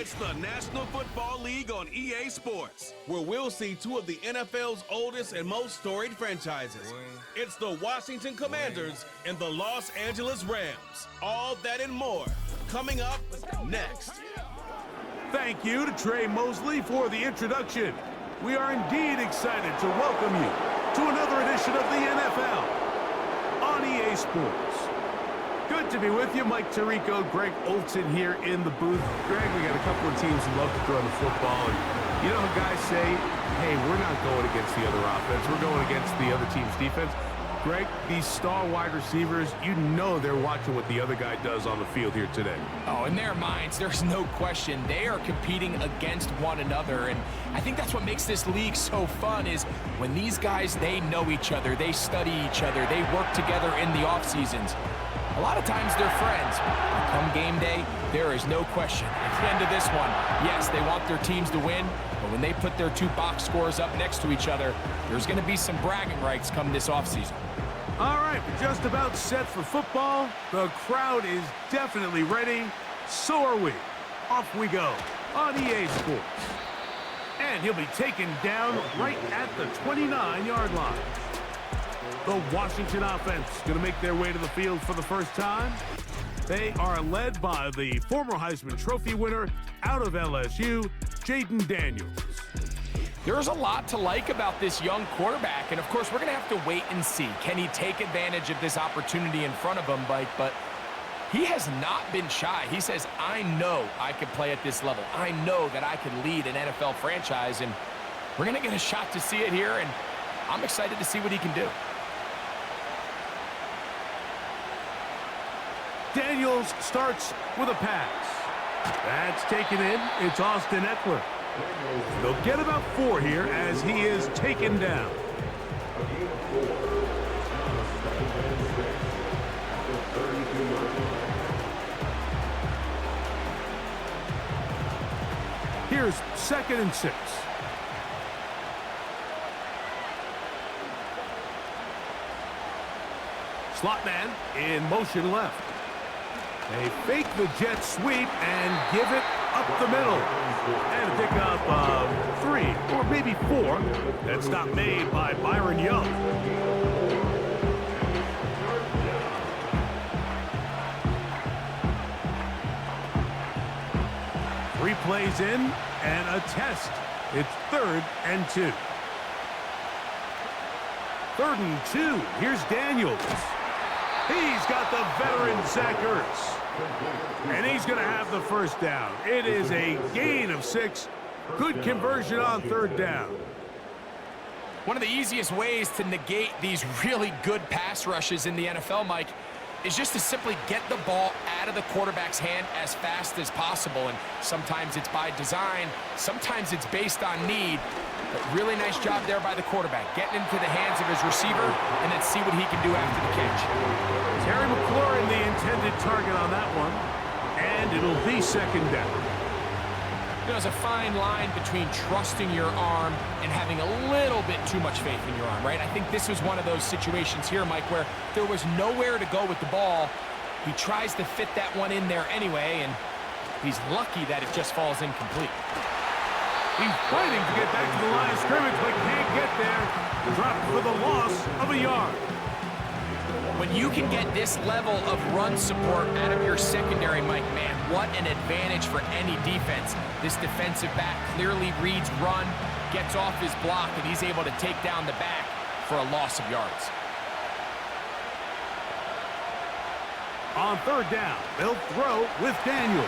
It's the National Football League on EA Sports, where we'll see two of the NFL's oldest and most storied franchises. It's the Washington Commanders and the Los Angeles Rams. All that and more coming up next. Thank you to Trey Mosley for the introduction. We are indeed excited to welcome you to another edition of the NFL on EA Sports. Good to be with you. Mike Tirico, Greg Olson here in the booth. Greg, we got a couple of teams who love to throw the football. And you know how guys say, hey, we're not going against the other offense. We're going against the other team's defense. Greg, these star wide receivers, you know they're watching what the other guy does on the field here today. Oh, in their minds, there's no question. They are competing against one another, and I think that's what makes this league so fun is when these guys, they know each other, they study each other, they work together in the off seasons. A lot of times they're friends. Come game day, there is no question. At the end of this one, yes, they want their teams to win, but when they put their two box scores up next to each other, there's going to be some bragging rights come this offseason. All right, we're just about set for football. The crowd is definitely ready. So are we. Off we go on EA Sports. And he'll be taken down right at the 29-yard line. The Washington offense going to make their way to the field for the first time. They are led by the former Heisman Trophy winner out of LSU, Jaden Daniels. There's a lot to like about this young quarterback, and of course, we're going to have to wait and see. Can he take advantage of this opportunity in front of him, Mike? But he has not been shy. He says, I know I can play at this level. I know that I can lead an NFL franchise, and we're going to get a shot to see it here, and I'm excited to see what he can do. Daniels starts with a pass. That's taken in. It's Austin Eckler. They'll get about 4 here as he is taken down. Here's 2nd and 6. Slot man in motion left. They fake the jet sweep and give it up the middle. And a pick up 3 or maybe 4. That stop made by Byron Young. Three plays in and a test. It's 3rd and 2. 3rd and 2. Here's Daniels. He's got the veteran Zach Ertz. And he's going to have the first down. It is a gain of 6. Good conversion on 3rd down. One of the easiest ways to negate these really good pass rushes in the NFL, Mike, is just to simply get the ball out of the quarterback's hand as fast as possible. And sometimes it's by design, sometimes it's based on need. But really nice job there by the quarterback, getting into the hands of his receiver, and then see what he can do after the catch. Terry McLaurin, the intended target on that one, and it'll be 2nd down. There's a fine line between trusting your arm and having a little bit too much faith in your arm, right? I think this was one of those situations here, Mike, where there was nowhere to go with the ball. He tries to fit that one in there anyway, and he's lucky that it just falls incomplete. He's fighting to get back to the line of scrimmage, but can't get there. Dropped for the loss of a yard. When you can get this level of run support out of your secondary, Mike, man, what an advantage for any defense. This defensive back clearly reads run, gets off his block, and he's able to take down the back for a loss of yards. On 3rd down, they'll throw with Daniels.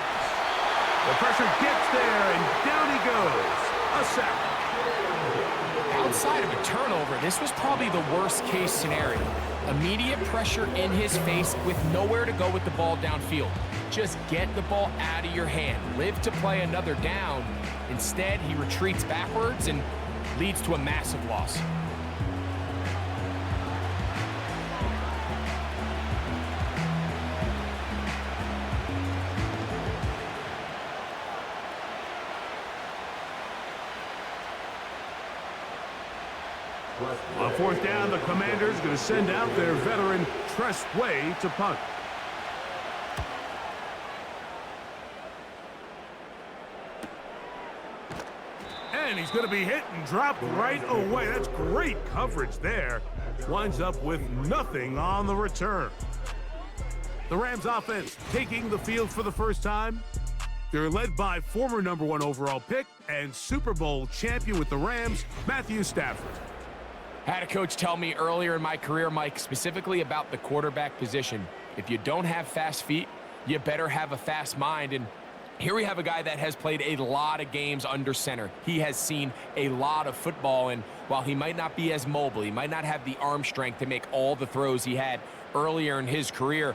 The pressure gets there, and down he goes. A sack. Outside of a turnover, this was probably the worst-case scenario. Immediate pressure in his face with nowhere to go with the ball downfield. Just get the ball out of your hand. Live to play another down. Instead, he retreats backwards and leads to a massive loss. On 4th down, the Commanders going to send out their veteran Tress Way to punt. And he's going to be hit and dropped right away. That's great coverage there. Winds up with nothing on the return. The Rams offense taking the field for the first time. They're led by former #1 overall pick and Super Bowl champion with the Rams, Matthew Stafford. I had a coach tell me earlier in my career, Mike, specifically about the quarterback position. If you don't have fast feet, you better have a fast mind. And here we have a guy that has played a lot of games under center. He has seen a lot of football, and while he might not be as mobile, he might not have the arm strength to make all the throws he had earlier in his career,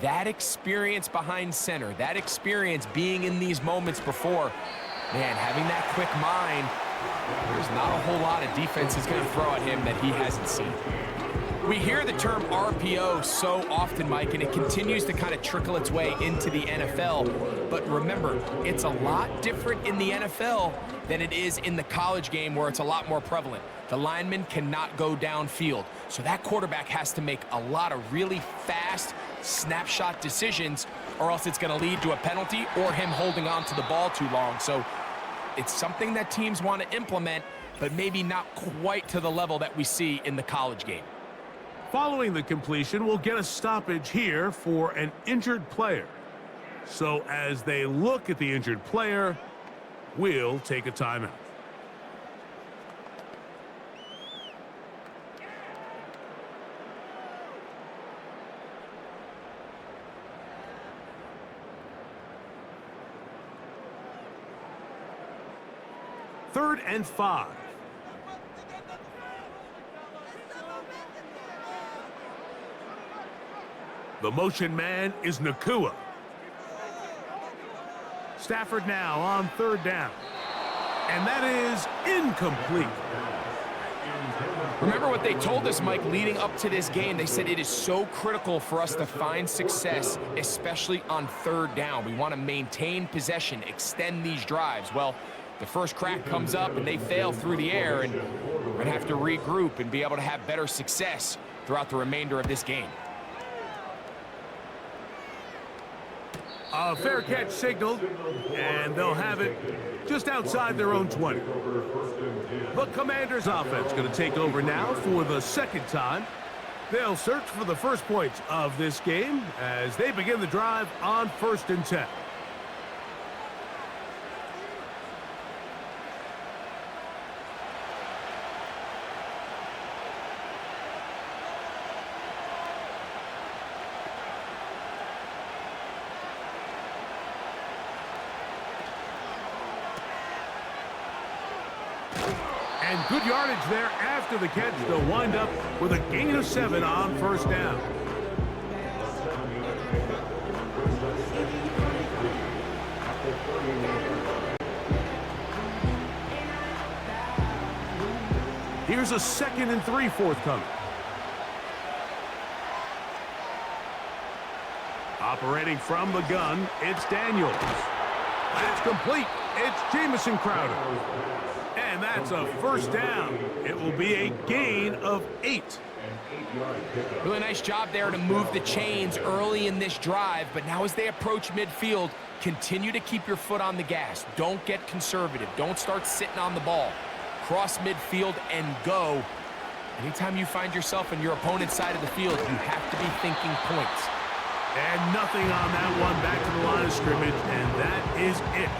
that experience behind center, that experience being in these moments before, man, having that quick mind, there's not a whole lot of defense is going to throw at him that he hasn't seen. We hear the term RPO so often, Mike, and it continues to kind of trickle its way into the NFL. But remember, it's a lot different in the NFL than it is in the college game where it's a lot more prevalent. The lineman cannot go downfield, so that quarterback has to make a lot of really fast snapshot decisions, or else it's going to lead to a penalty or him holding on to the ball too long. So it's something that teams want to implement, but maybe not quite to the level that we see in the college game. Following the completion, we'll get a stoppage here for an injured player. So as they look at the injured player, we'll take a timeout. Third and 5. The motion man is Nakua. Stafford now on third down. And that is incomplete. Remember what they told us, Mike, leading up to this game. They said it is so critical for us to find success, especially on third down. We want to maintain possession, extend these drives. Well, the first crack comes up and they fail through the air, and we're going to have to regroup and be able to have better success throughout the remainder of this game. A fair catch signaled, and they'll have it just outside their own 20. The Commanders offense going to take over now for the second time. They'll search for the first points of this game as they begin the drive on 1st and 10. And good yardage there after the catch. They'll wind up with a gain of 7 on 1st down. Here's a 2nd and 3 forthcoming. Operating from the gun, it's Daniels. That's complete. It's Jamison Crowder. And that's a 1st down. It will be a gain of 8. Really nice job there to move the chains early in this drive, but now as they approach midfield, continue to keep your foot on the gas. Don't get conservative. Don't start sitting on the ball. Cross midfield and go. Anytime you find yourself on your opponent's side of the field, you have to be thinking points. And nothing on that one, back to the line of scrimmage, and that is it.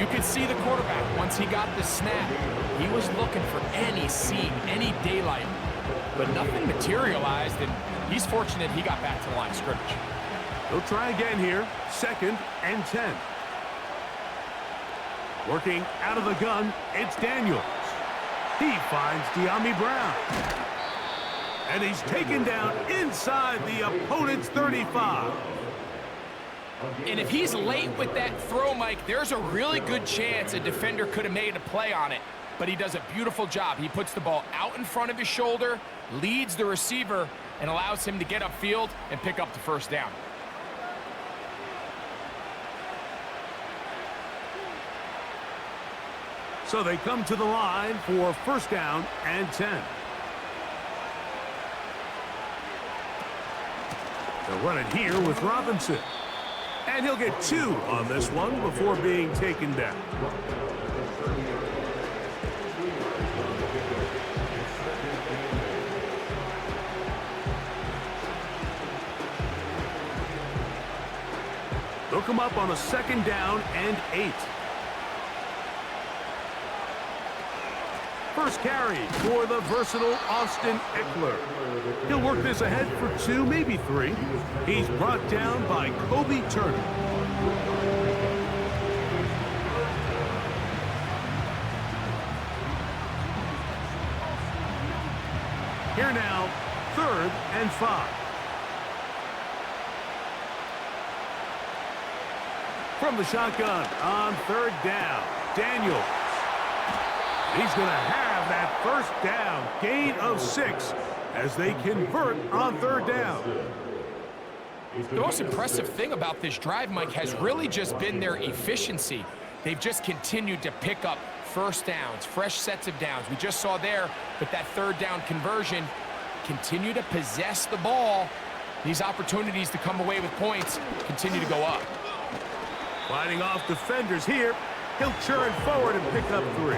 You could see the quarterback, once he got the snap, he was looking for any seam, any daylight, but nothing materialized, and he's fortunate he got back to the line of scrimmage. They'll try again here, 2nd and 10. Working out of the gun, it's Daniels. He finds De'Ami Brown. And he's taken down inside the opponent's 35. And if he's late with that throw, Mike, there's a really good chance a defender could have made a play on it. But he does a beautiful job. He puts the ball out in front of his shoulder, leads the receiver, and allows him to get upfield and pick up the 1st down. So they come to the line for 1st down and 10. They'll run it here with Robinson. And he'll get 2 on this one before being taken down. come up on a 2nd down and 8. First carry for the versatile Austin Eckler. He'll work this ahead for 2, maybe 3. He's brought down by Kobe Turner. Here now, 3rd and 5. From the shotgun on 3rd down, Daniels. He's going to have that 1st down, gain of 6 as they convert on 3rd down. The most impressive thing about this drive, Mike, has really just been their efficiency. They've just continued to pick up 1st downs, fresh sets of downs. We just saw there, but that 3rd down conversion, continue to possess the ball. These opportunities to come away with points continue to go up. Fighting off defenders here. He'll churn forward and pick up 3.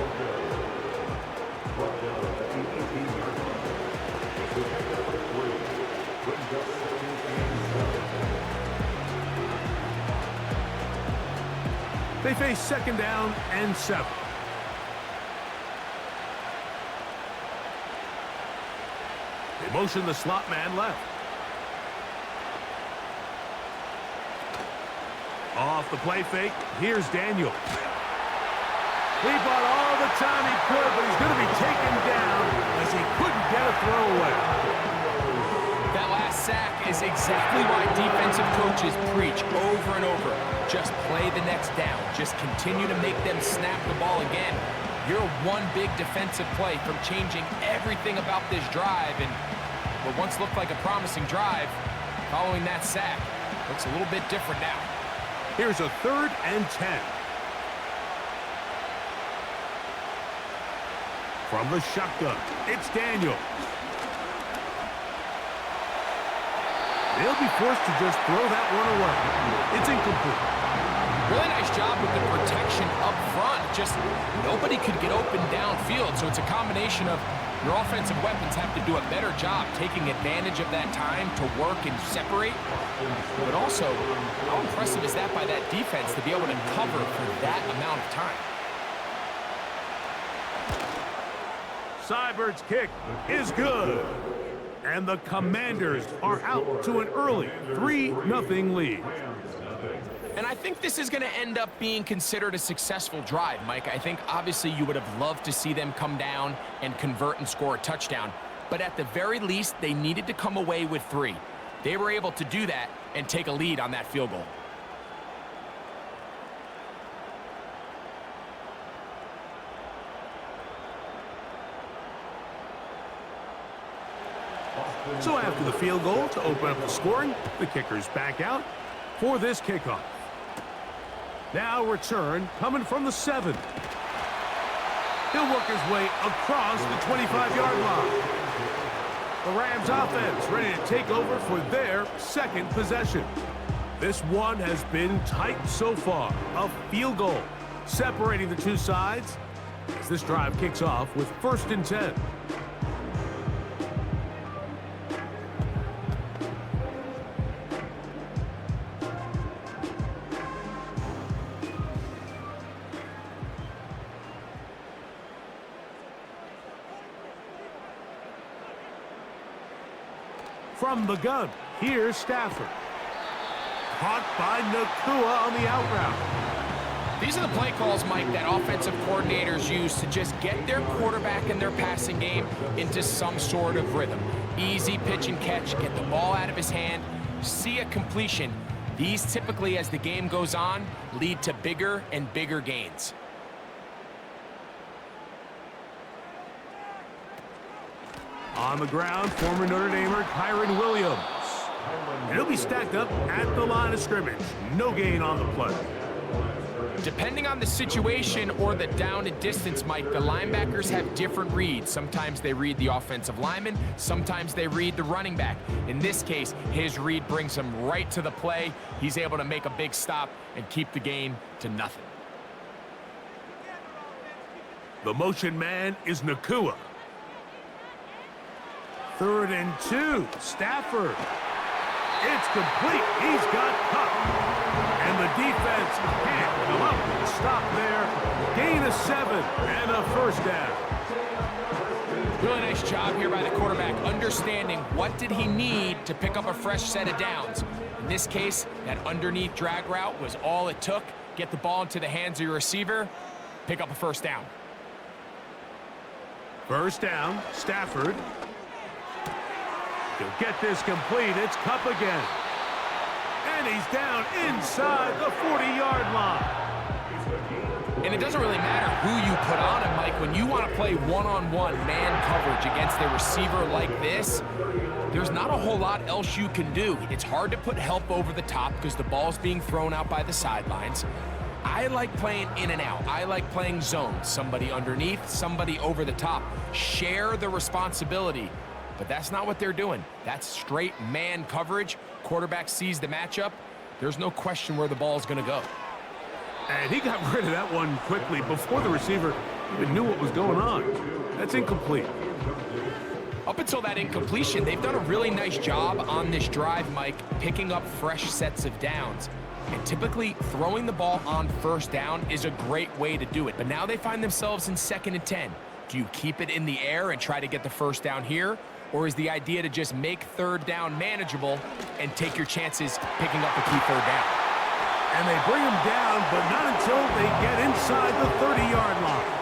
They face 2nd down and 7. They motion the slot man left. Off the play fake, here's Daniel. He bought all the time he could, but he's going to be taken down as he couldn't get a throwaway. That last sack is exactly why defensive coaches preach over and over. Just play the next down. Just continue to make them snap the ball again. You're one big defensive play from changing everything about this drive, and what once looked like a promising drive, following that sack, looks a little bit different now. Here's a 3rd and 10. From the shotgun, it's Daniel. They'll be forced to just throw that one away. It's incomplete. Really nice job with the protection up front. Just nobody could get open downfield, so it's a combination of your offensive weapons have to do a better job taking advantage of that time to work and separate. But also, how impressive is that by that defense to be able to cover for that amount of time? Seibert's kick is good. And the Commanders are out to an early 3-0 lead. And I think this is going to end up being considered a successful drive, Mike. I think obviously you would have loved to see them come down and convert and score a touchdown. But at the very least, they needed to come away with 3. They were able to do that and take a lead on that field goal. So after the field goal to open up the scoring, the kicker's back out for this kickoff. Now return coming from the 7. He'll work his way across the 25-yard line. The Rams offense ready to take over for their 2nd possession. This one has been tight so far. A field goal separating the 2 sides as this drive kicks off with 1st and 10. From the gun, here's Stafford. Caught by Nakua on the out route. These are the play calls, Mike, that offensive coordinators use to just get their quarterback and their passing game into some sort of rhythm. Easy pitch and catch, get the ball out of his hand, see a completion. These typically, as the game goes on, lead to bigger and bigger gains. On the ground, former Notre Damer Kyron Williams. And he'll be stacked up at the line of scrimmage. No gain on the play. Depending on the situation or the down and distance, Mike, the linebackers have different reads. Sometimes they read the offensive lineman, sometimes they read the running back. In this case, his read brings him right to the play. He's able to make a big stop and keep the game to nothing. The motion man is Nakua. 3rd and 2, Stafford. It's complete. He's got Cup. And And the defense can't come up with a stop there. Gain of 7 and a first down. Really nice job here by the quarterback, understanding what did he need to pick up a fresh set of downs. In this case, that underneath drag route was all it took. Get the ball into the hands of your receiver, pick up a first down. First down, Stafford. He'll get this complete. It's Cup again. And he's down inside the 40-yard line. And it doesn't really matter who you put on him, Mike. When you want to play one-on-one man coverage against a receiver like this, there's not a whole lot else you can do. It's hard to put help over the top because the ball's being thrown out by the sidelines. I like playing in and out. I like playing zones. Somebody underneath, somebody over the top. Share the responsibility. But that's not what they're doing. That's straight man coverage. Quarterback sees the matchup. There's no question where the ball is going to go. And he got rid of that one quickly before the receiver even knew what was going on. That's incomplete. Up until that incompletion, they've done a really nice job on this drive, Mike, picking up fresh sets of downs. And typically, throwing the ball on first down is a great way to do it. But now they find themselves in 2nd and 10. Do you keep it in the air and try to get the first down here? Or is the idea to just make 3rd down manageable and take your chances picking up a key 3rd down? And they bring him down, but not until they get inside the 30-yard line.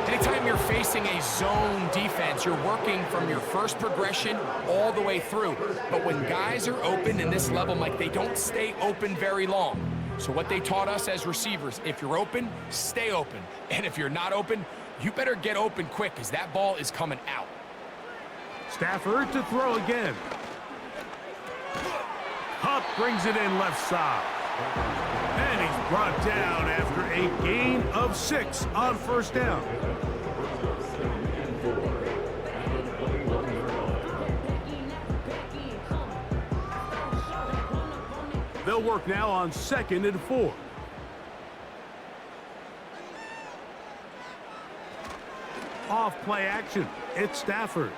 Anytime you're facing a zone defense, you're working from your first progression all the way through. But when guys are open in this level, Mike, they don't stay open very long. So what they taught us as receivers, if you're open, stay open. And if you're not open, you better get open quick because that ball is coming out. Stafford to throw again. Hupp brings it in left side. And he's brought down after a gain of 6 on first down. They'll work now on 2nd and 4. Off play action. It's Stafford.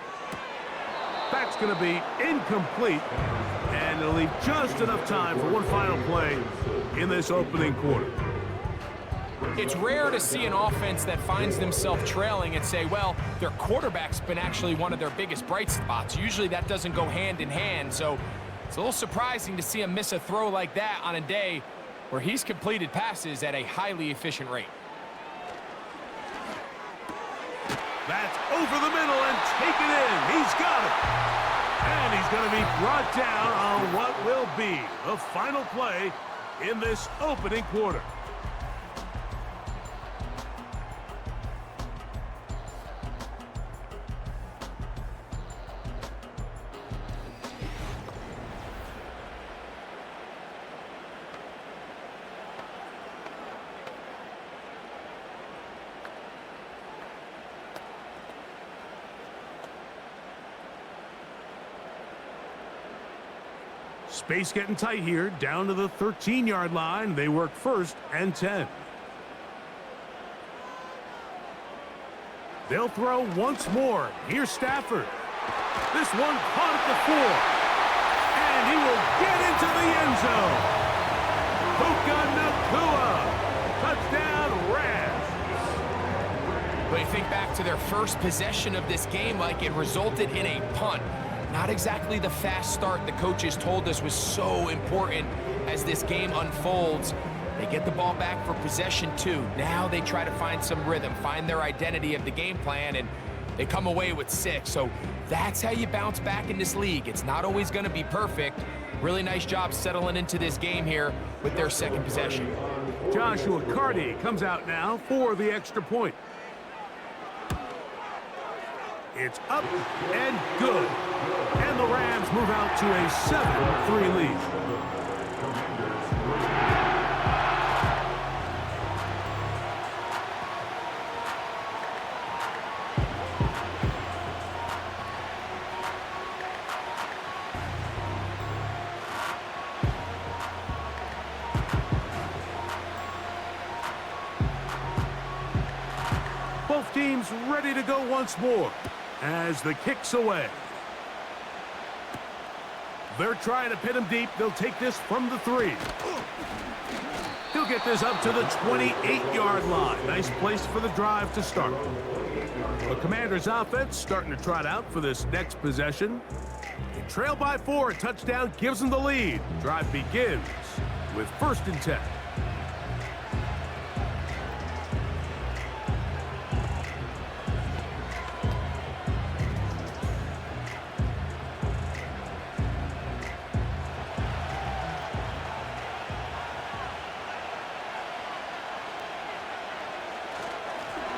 That's going to be incomplete. And it'll leave just enough time for one final play in this opening quarter. It's rare to see an offense that finds themselves trailing and say, well, their quarterback's been actually one of their biggest bright spots. Usually that doesn't go hand in hand, so it's a little surprising to see him miss a throw like that on a day where he's completed passes at a highly efficient rate. That's over the middle and taken in. He's got it. And he's going to be brought down on what will be the final play in this opening quarter. Space getting tight here, down to the 13-yard line. They work 1st and 10. They'll throw once more. Here's Stafford. This one caught at the 4. And he will get into the end zone. Puka Nacua. Touchdown, Rams. But you think back to their first possession of this game, like it resulted in a punt. Not exactly the fast start the coaches told us was so important as this game unfolds. They get the ball back for possession 2. Now they try to find some rhythm, find their identity of the game plan, and they come away with 6. So that's how you bounce back in this league. It's not always going to be perfect. Really nice job settling into this game here with their 2nd possession. Joshua Carty comes out now for the extra point. It's up and good. And the Rams move out to a 7-3 lead. Both teams ready to go once more as the kick's away. They're trying to pin him deep. They'll take this from the 3. He'll get this up to the 28-yard line. Nice place for the drive to start. The Commanders' offense starting to trot out for this next possession. They trail by 4. A touchdown gives them the lead. Drive begins with 1st and 10.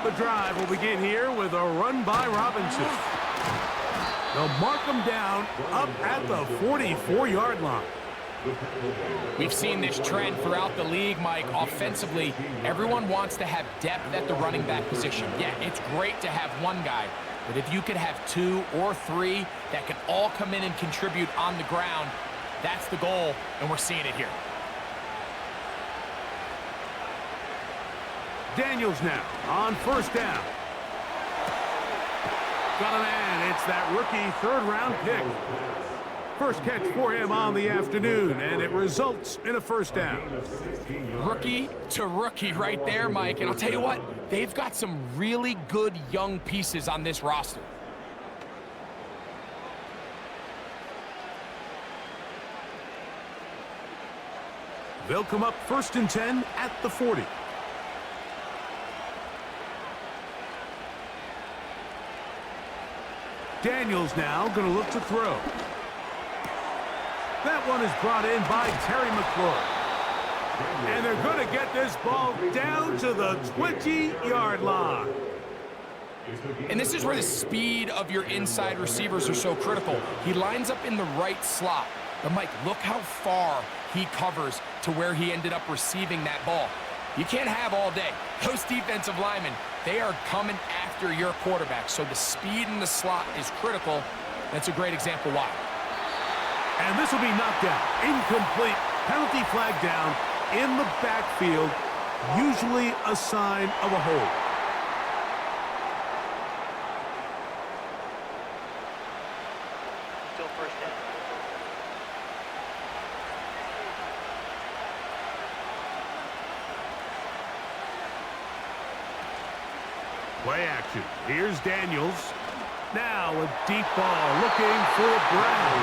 The drive will begin here with a run by Robinson. They'll mark him down up at the 44-yard line. We've seen this trend throughout the league, Mike. Offensively, everyone wants to have depth at the running back position. Yeah, it's great to have one guy, but if you could have 2 or 3 that can all come in and contribute on the ground, that's the goal, and we're seeing it here. Daniels now on 1st down. Got a man. It's that rookie 3rd-round pick. First catch for him on the afternoon, and it results in a 1st down. Rookie to rookie right there, Mike. And I'll tell you what, they've got some really good young pieces on this roster. They'll come up 1st and 10 at the 40. Daniels now going to look to throw. That one is brought in by Terry McLaurin. And they're going to get this ball down to the 20-yard line. And this is where the speed of your inside receivers are so critical. He lines up in the right slot. But, Mike, look how far he covers to where he ended up receiving that ball. You can't have all day. Those defensive linemen, they are coming after your quarterback. So the speed in the slot is critical. That's a great example why. And this will be knocked out. Incomplete. Penalty flag down in the backfield. Usually a sign of a hold. Still 1st down. Play action. Here's Daniels. Now a deep ball looking for Brown.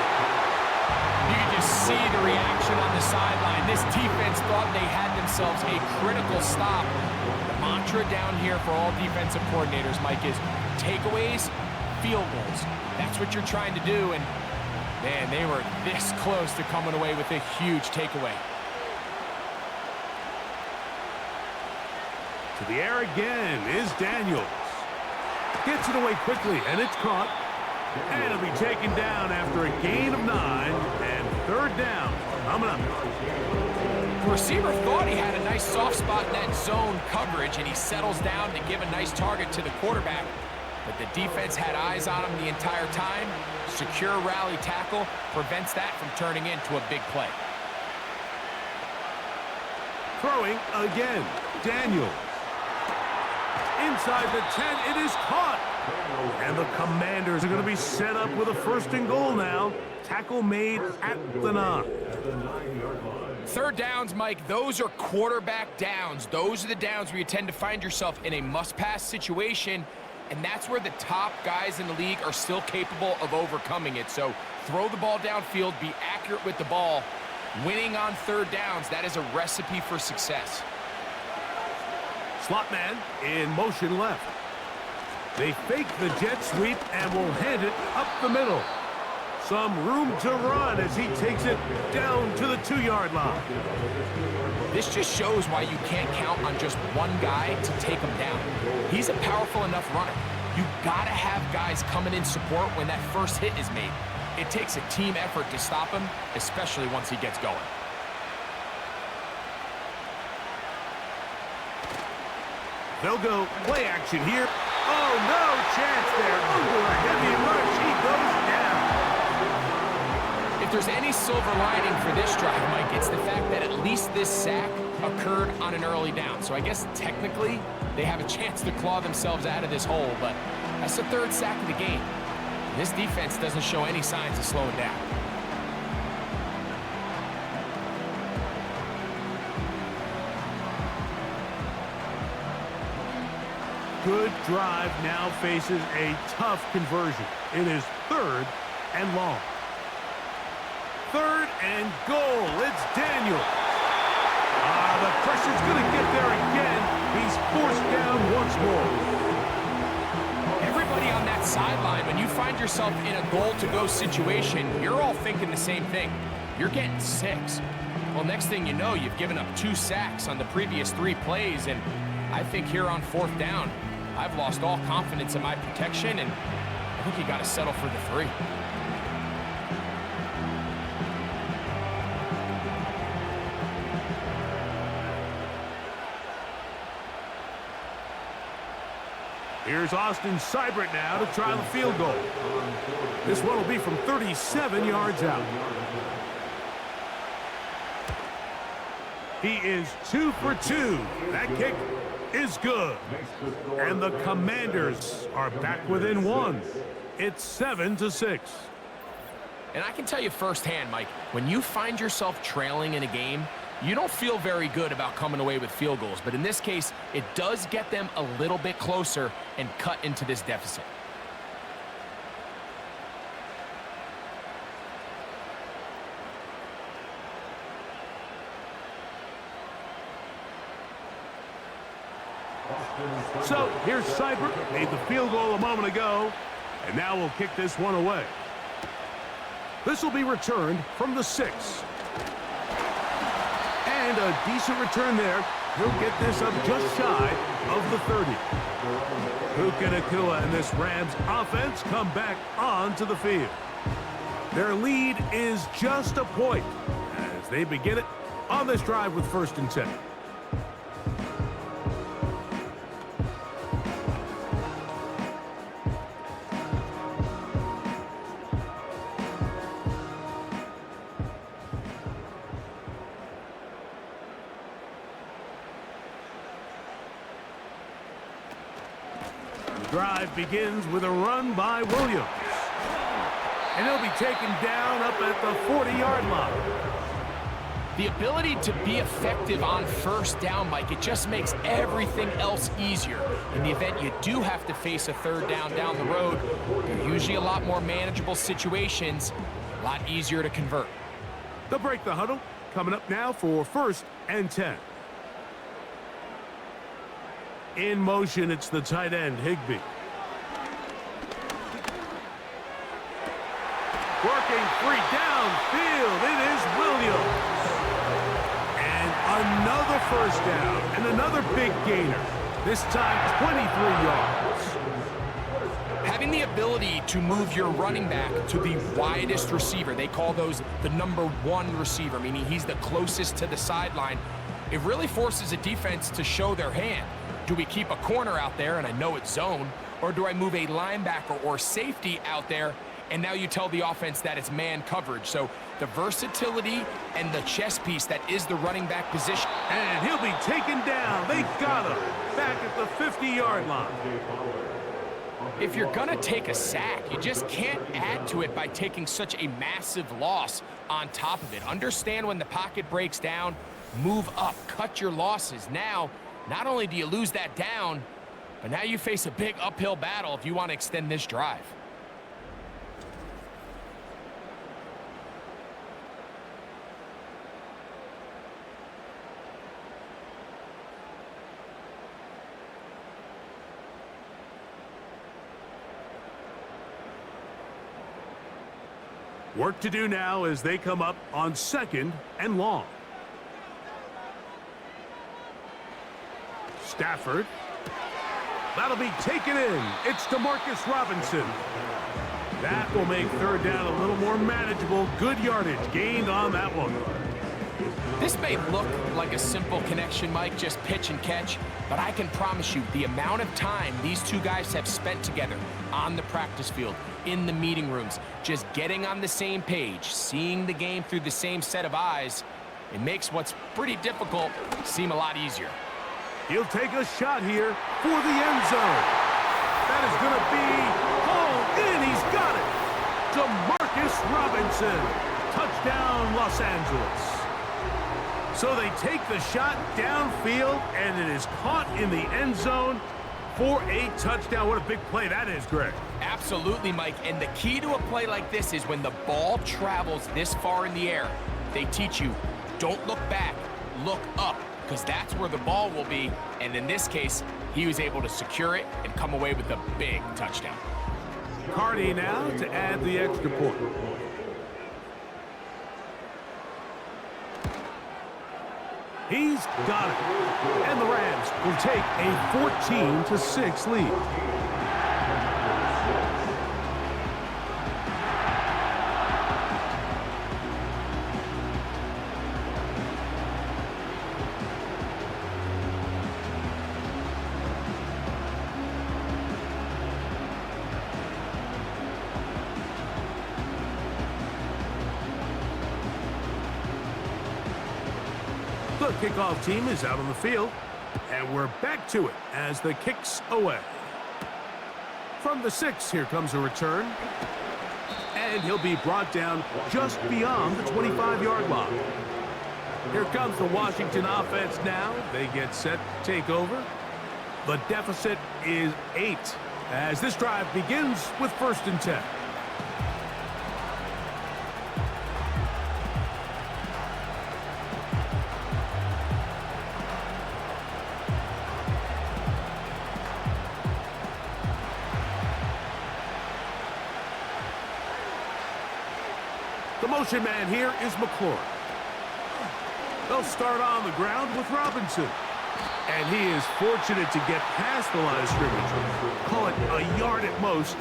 You can just see the reaction on the sideline. This defense thought they had themselves a critical stop. The mantra down here for all defensive coordinators, Mike, is takeaways, field goals. That's what you're trying to do, and man, they were this close to coming away with a huge takeaway. To the air again is Daniels. Gets it away quickly, and it's caught. And it'll be taken down after a gain of 9, and 3rd down coming up. The receiver thought he had a nice soft spot in that zone coverage, and he settles down to give a nice target to the quarterback. But the defense had eyes on him the entire time. Secure rally tackle prevents that from turning into a big play. Throwing again, Daniels. Inside the 10, it is caught. And the Commanders are going to be set up with a 1st and goal now. Tackle made at the 9. 3rd downs, Mike, those are quarterback downs. Those are the downs where you tend to find yourself in a must-pass situation, and that's where the top guys in the league are still capable of overcoming it. So throw the ball downfield, be accurate with the ball. Winning on 3rd downs, that is a recipe for success. Slot man in motion left. They fake the jet sweep and will hand it up the middle. Some room to run as he takes it down to the 2-yard line. This just shows why you can't count on just one guy to take him down. He's a powerful enough runner. You gotta have guys coming in support when that first hit is made. It takes a team effort to stop him, especially once he gets going. They'll go play action here. Oh, no chance there. Under a heavy rush, he goes down. If there's any silver lining for this drive, Mike, it's the fact that at least this sack occurred on an early down. So I guess technically they have a chance to claw themselves out of this hole, but that's the 3rd sack of the game. This defense doesn't show any signs of slowing down. good drive now faces a tough conversion. It is 3rd and long. 3rd and goal. It's Daniel. The pressure's going to get there again. He's forced down once more. Everybody on that sideline, when you find yourself in a goal-to-go situation, you're all thinking the same thing. You're getting 6. Well, next thing you know, you've given up 2 sacks on the previous 3 plays, and I think here on 4th down, I've lost all confidence in my protection, and I think you got to settle for the 3. Here's Austin Seibert now to try the field goal. This one will be from 37 yards out. He is 2 for 2. That kick is good. And the Commanders are back within 1. It's 7-6. And I can tell you firsthand, Mike, when you find yourself trailing in a game, you don't feel very good about coming away with field goals. But in this case, it does get them a little bit closer and cut into this deficit. So here's Seibert, made the field goal a moment ago, and now we'll kick this one away. This will be returned from the 6. And a decent return there. He'll get this up just shy of the 30. Puka Nacua and this Rams offense come back onto the field. Their lead is just a point as they begin it on this drive with 1st and 10. Drive begins with a run by Williams. And he'll be taken down up at the 40-yard line. The ability to be effective on 1st down, Mike, it just makes everything else easier. In the event you do have to face a 3rd down the road, they're usually a lot more manageable situations, a lot easier to convert. They'll break the huddle. Coming up now for 1st and 10. In motion, it's the tight end, Higbee. Working free downfield, it is Williams. And another 1st down and another big gainer. This time 23 yards. Having the ability to move your running back to the widest receiver, they call those the number 1 receiver, meaning he's the closest to the sideline, it really forces a defense to show their hand. Do we keep a corner out there, and I know it's zone, or do I move a linebacker or safety out there, and now you tell the offense that it's man coverage? So the versatility and the chess piece that is the running back position. And he'll be taken down. They got him back at the 50-yard line. If you're going to take a sack, you just can't add to it by taking such a massive loss on top of it. Understand when the pocket breaks down, move up, cut your losses. Now, not only do you lose that down, but now you face a big uphill battle if you want to extend this drive. Work to do now as they come up on 2nd and long. Stafford. That'll be taken in. It's DeMarcus Robinson. That will make 3rd down a little more manageable. Good yardage gained on that one. This may look like a simple connection, Mike, just pitch and catch, but I can promise you the amount of time these two guys have spent together on the practice field, in the meeting rooms, just getting on the same page, seeing the game through the same set of eyes, it makes what's pretty difficult seem a lot easier. He'll take a shot here for the end zone. That is going to be hauled in. He's got it. DeMarcus Robinson. Touchdown, Los Angeles. So they take the shot downfield, and it is caught in the end zone. for a touchdown. What a big play that is, Greg. Absolutely, Mike. And the key to a play like this is when the ball travels this far in the air, they teach you, don't look back, look up, because that's where the ball will be. And in this case, he was able to secure it and come away with a big touchdown. Carney now to add the extra point. He's got it. And the Rams will take a 14-6 lead. The kickoff team is out on the field, and we're back to it as the kick's away. From the 6, here comes a return, and he'll be brought down just beyond the 25-yard line. Here comes the Washington offense now. They get set to take over. The deficit is 8 as this drive begins with 1st and 10. The motion man here is McClure. They'll start on the ground with Robinson. And he is fortunate to get past the line of scrimmage. Call it a yard at most.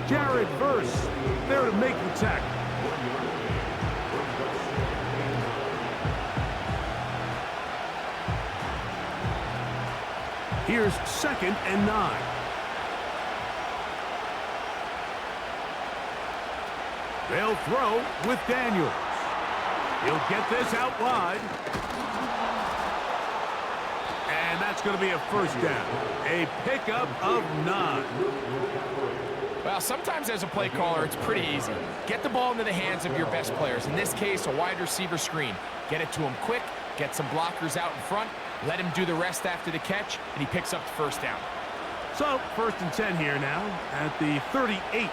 Jared Verse there to make the tackle. Here's 2nd and 9. They'll throw with Daniels. He'll get this out wide. And that's going to be a 1st down. A pickup of 9. Well, sometimes as a play caller, it's pretty easy. Get the ball into the hands of your best players. In this case, a wide receiver screen. Get it to him quick, get some blockers out in front, let him do the rest after the catch, and he picks up the 1st down. So, 1st and 10 here now at the 38.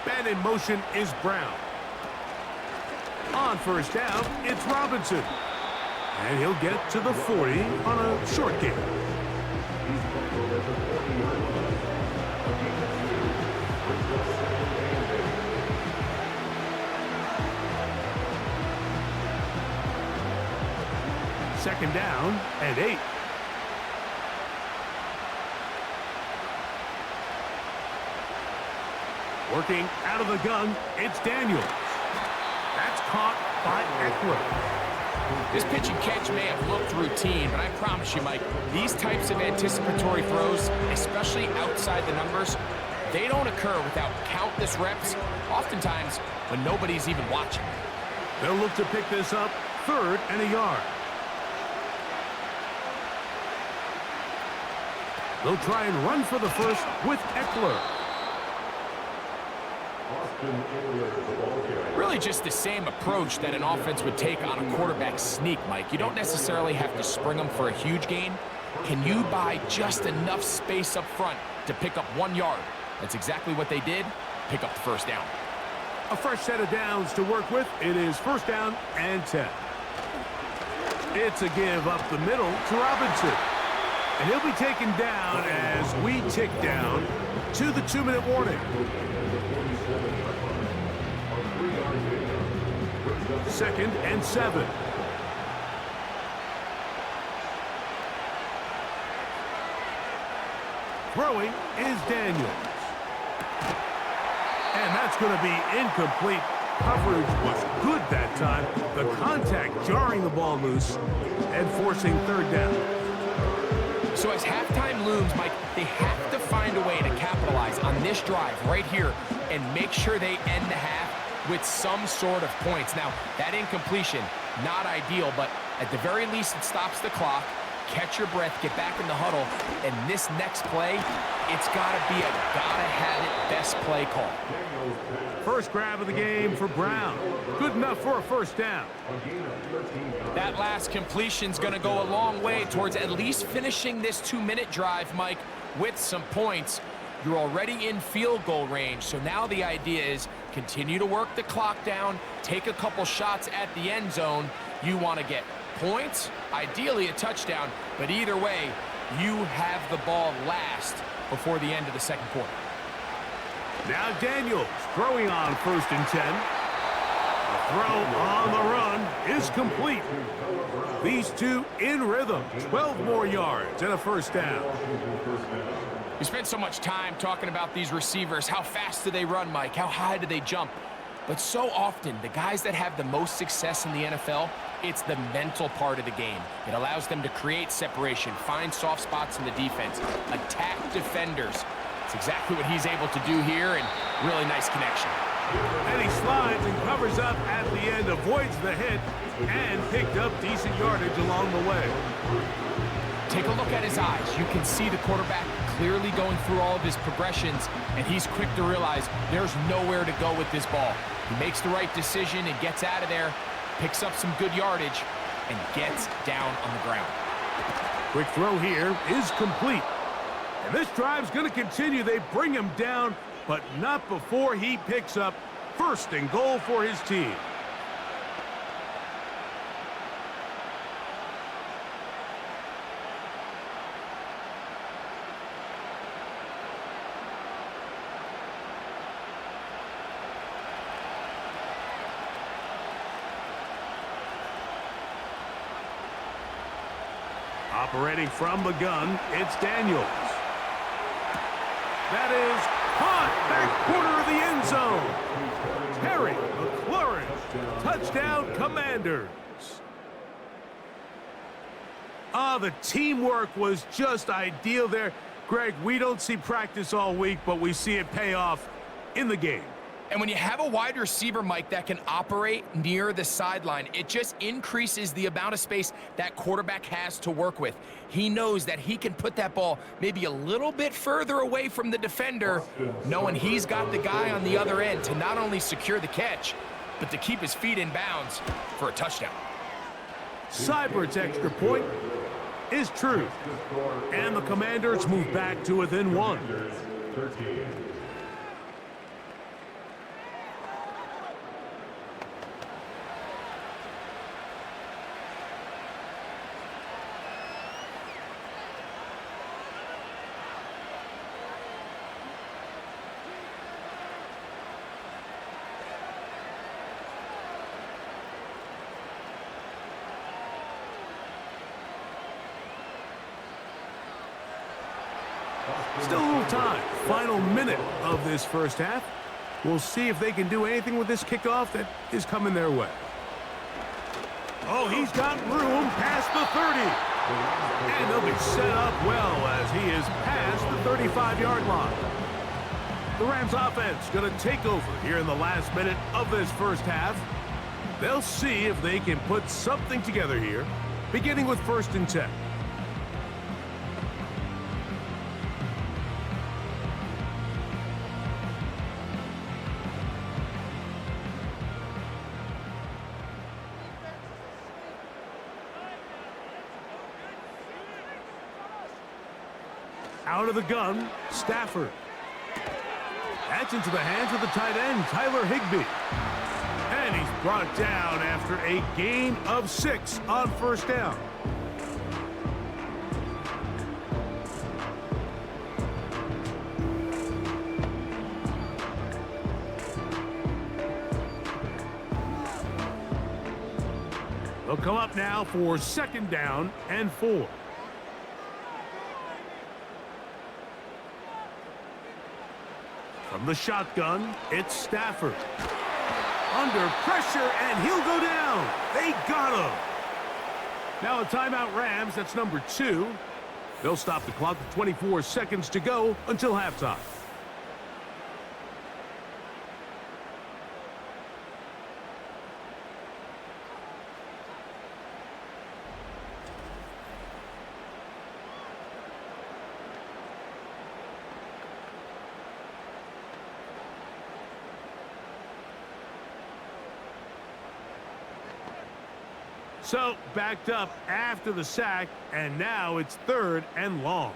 And in motion is Brown. On 1st down, it's Robinson. And he'll get to the 40 on a short gain. Second down and 8. Working out of the gun, it's Daniels. That's caught by Eckler. This pitch and catch may have looked routine, but I promise you, Mike, these types of anticipatory throws, especially outside the numbers, they don't occur without countless reps, oftentimes when nobody's even watching. They'll look to pick this up 3rd and a yard. They'll try and run for the 1st with Eckler. Really just the same approach that an offense would take on a quarterback sneak, Mike. You don't necessarily have to spring them for a huge gain. Can you buy just enough space up front to pick up 1 yard? That's exactly what they did. Pick up the 1st down. A fresh set of downs to work with. It is 1st down and 10. It's a give up the middle to Robinson. And he'll be taken down as we tick down to the 2-minute warning. 2nd and 7. Throwing is Daniels. And that's going to be incomplete. Coverage was good that time. The contact jarring the ball loose and forcing 3rd down. So as halftime looms, Mike, they have to find a way to capitalize on this drive right here and make sure they end the half with some sort of points. Now, that incompletion, not ideal, but at the very least it stops the clock, catch your breath, get back in the huddle, and this next play, it's got to be a gotta-have-it best play call. First grab of the game for Brown. Good enough for a first down. That last completion's going to go a long way towards at least finishing this 2-minute drive, Mike, with some points. You're already in field goal range, so now the idea is continue to work the clock down, take a couple shots at the end zone. You want to get points, ideally a touchdown, but either way, you have the ball last before the end of the second quarter. Now Daniels throwing on 1st and 10. The throw on the run is complete. These two in rhythm, 12 more yards and a first down. We spent so much time talking about these receivers. How fast do they run, Mike? How high do they jump? But so often, the guys that have the most success in the NFL, it's the mental part of the game. It allows them to create separation, find soft spots in the defense, attack defenders. It's exactly what he's able to do here, and really nice connection. And he slides and covers up at the end, avoids the hit, and picked up decent yardage along the way. Take a look at his eyes. You can see the quarterback clearly going through all of his progressions, and he's quick to realize there's nowhere to go with this ball. He makes the right decision and gets out of there, picks up some good yardage, and gets down on the ground. Quick throw here is complete. And this drive's going to continue. They bring him down, but not before he picks up 1st and goal for his team. Operating from the gun, it's Daniels. That is caught back corner of the end zone. Terry McLaurin, touchdown Commanders. The teamwork was just ideal there. Greg, we don't see practice all week, but we see it pay off in the game. And when you have a wide receiver, Mike, that can operate near the sideline, it just increases the amount of space that quarterback has to work with. He knows that he can put that ball maybe a little bit further away from the defender, knowing he's got the guy on the other end to not only secure the catch, but to keep his feet in bounds for a touchdown. Seibert's extra point is true. And the Commanders move back to within 1. Still a little time. Final minute of this first half. We'll see if they can do anything with this kickoff that is coming their way. Oh, he's got room past the 30. And they'll be set up well as he is past the 35-yard line. The Rams offense going to take over here in the last minute of this first half. They'll see if they can put something together here, beginning with 1st and 10. Out of the gun, Stafford. That's into the hands of the tight end, Tyler Higbee. And he's brought down after a gain of 6 on 1st down. They'll come up now for 2nd down and 4. From the shotgun, it's Stafford. Under pressure, and he'll go down. They got him. Now a timeout Rams, that's number 2. They'll stop the clock with 24 seconds to go until halftime. So, backed up after the sack, and now it's 3rd and long.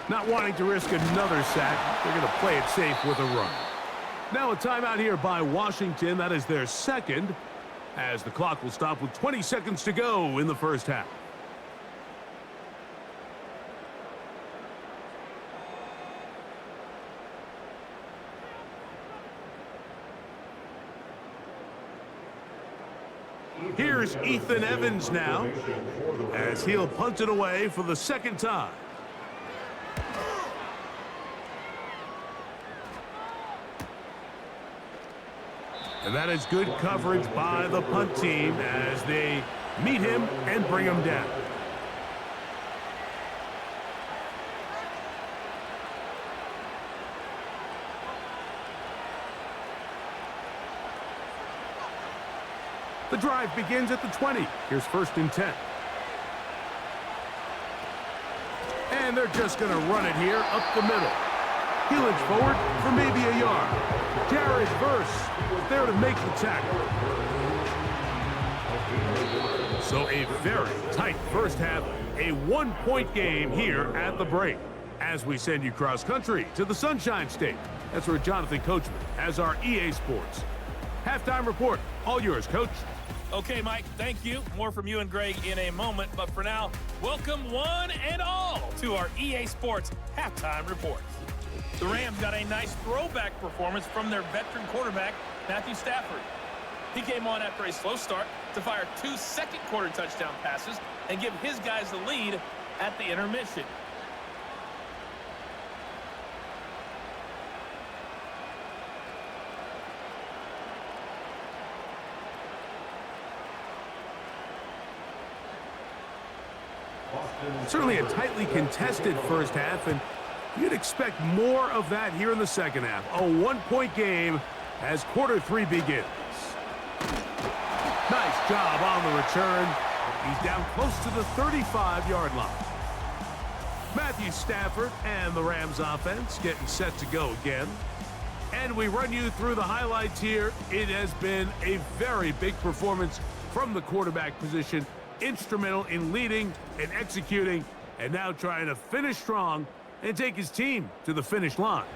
Not wanting to risk another sack, they're going to play it safe with a run. Now a timeout here by Washington. That is their 2nd, as the clock will stop with 20 seconds to go in the first half. Here's Ethan Evans now, as he'll punt it away for the 2nd time. And that is good coverage by the punt team as they meet him and bring him down. The drive begins at the 20. Here's 1st and 10. And they're just going to run it here up the middle. Heelan's forward for maybe a yard. Jared Verse there to make the tackle. So a very tight first half, a 1-point game here at the break. As we send you cross country to the Sunshine State. That's where Jonathan Coachman has our EA Sports halftime report. All yours, Coach. Okay, Mike, thank you. More from you and Greg in a moment. But for now, welcome one and all to our EA Sports halftime report. The Rams got a nice throwback performance from their veteran quarterback, Matthew Stafford. He came on after a slow start to fire 2 second-quarter touchdown passes and give his guys the lead at the intermission. Certainly a tightly contested first half, and you'd expect more of that here in the second half. A 1-point game as quarter 3 begins. Nice job on the return. He's down close to the 35-yard line. Matthew Stafford and the Rams offense getting set to go again. And we run you through the highlights here. It has been a very big performance from the quarterback position. Instrumental in leading and executing, and now trying to finish strong and take his team to the finish line.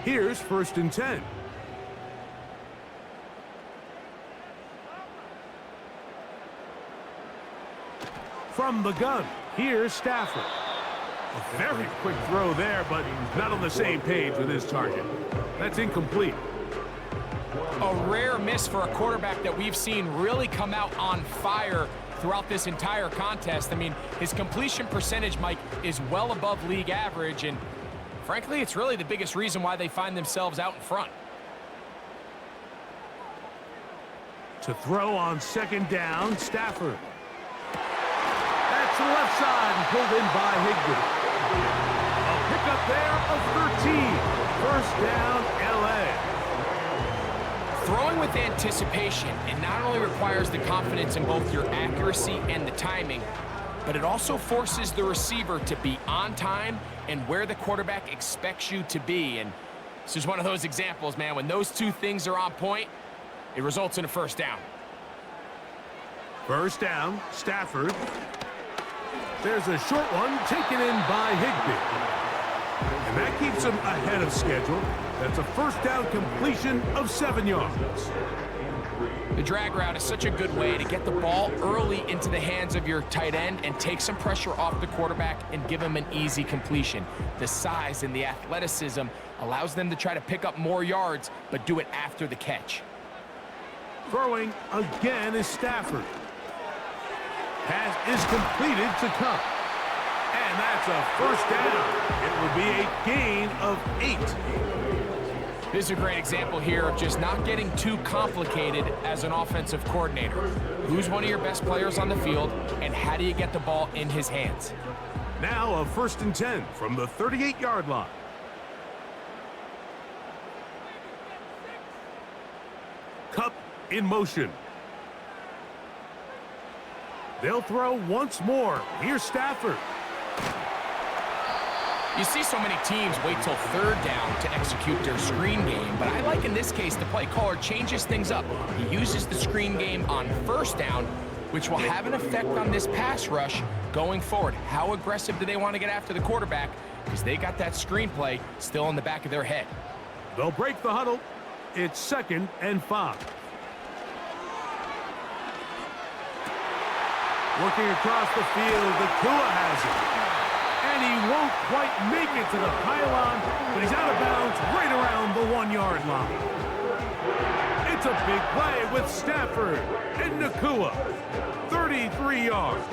Here's 1st and 10. From the gun, here's Stafford. A very quick throw there, but not on the same page with his target. That's incomplete. A rare miss for a quarterback that we've seen really come out on fire throughout this entire contest. I mean, his completion percentage, Mike, is well above league average, and frankly, it's really the biggest reason why they find themselves out in front. To throw on 2nd down, Stafford. That's the left side and pulled in by Higbee. A pickup there of 13. 1st down, LA. Throwing with anticipation, it not only requires the confidence in both your accuracy and the timing, but it also forces the receiver to be on time and where the quarterback expects you to be. And this is one of those examples, man. When those two things are on point, it results in a 1st down. 1st down, Stafford. There's a short one taken in by Higbee. And that keeps him ahead of schedule. That's a 1st down completion of 7 yards. The drag route is such a good way to get the ball early into the hands of your tight end and take some pressure off the quarterback and give him an easy completion. The size and the athleticism allows them to try to pick up more yards, but do it after the catch. Throwing again is Stafford. Pass is completed to Cup. And that's a 1st down. It will be a gain of 8. This is a great example here of just not getting too complicated as an offensive coordinator. Who's one of your best players on the field, and how do you get the ball in his hands? Now a 1st and 10 from the 38-yard line. Cup in motion. They'll throw once more. Here's Stafford. You see so many teams wait till third down to execute their screen game, but I like in this case the play caller changes things up. He uses the screen game on first down, which will have an effect on this pass rush going forward. How aggressive do they want to get after the quarterback? Because they got that screenplay still in the back of their head. They'll break the huddle. It's 2nd and 5. Working across the field, Nakua has it. And he won't quite make it to the pylon, but he's out of bounds right around the 1-yard line. It's a big play with Stafford and Nakua. 33 yards.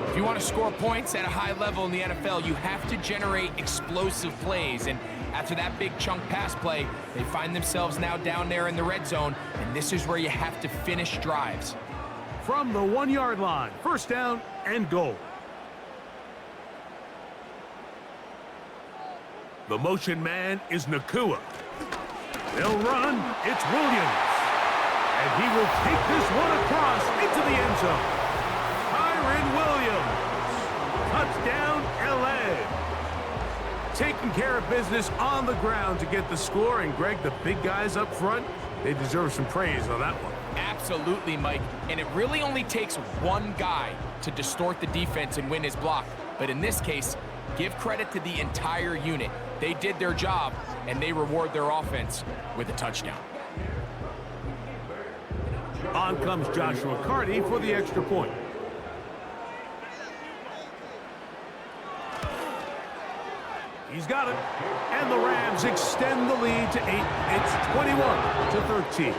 If you want to score points at a high level in the NFL, you have to generate explosive plays. And after that big chunk pass play, they find themselves now down there in the red zone, and this is where you have to finish drives. From the 1-yard line, 1st down and goal. The motion man is Nakua. They'll run. It's Williams. And he will take this one across into the end zone. Kyron Williams. Touchdown, L.A. Taking care of business on the ground to get the score. And, Greg, the big guys up front, they deserve some praise on that one. Absolutely, Mike. And it really only takes one guy to distort the defense and win his block. But in this case, give credit to the entire unit. They did their job, and they reward their offense with a touchdown. On comes Joshua Carty for the extra point. He's got it. And the Rams extend the lead to 8. It's 21-13.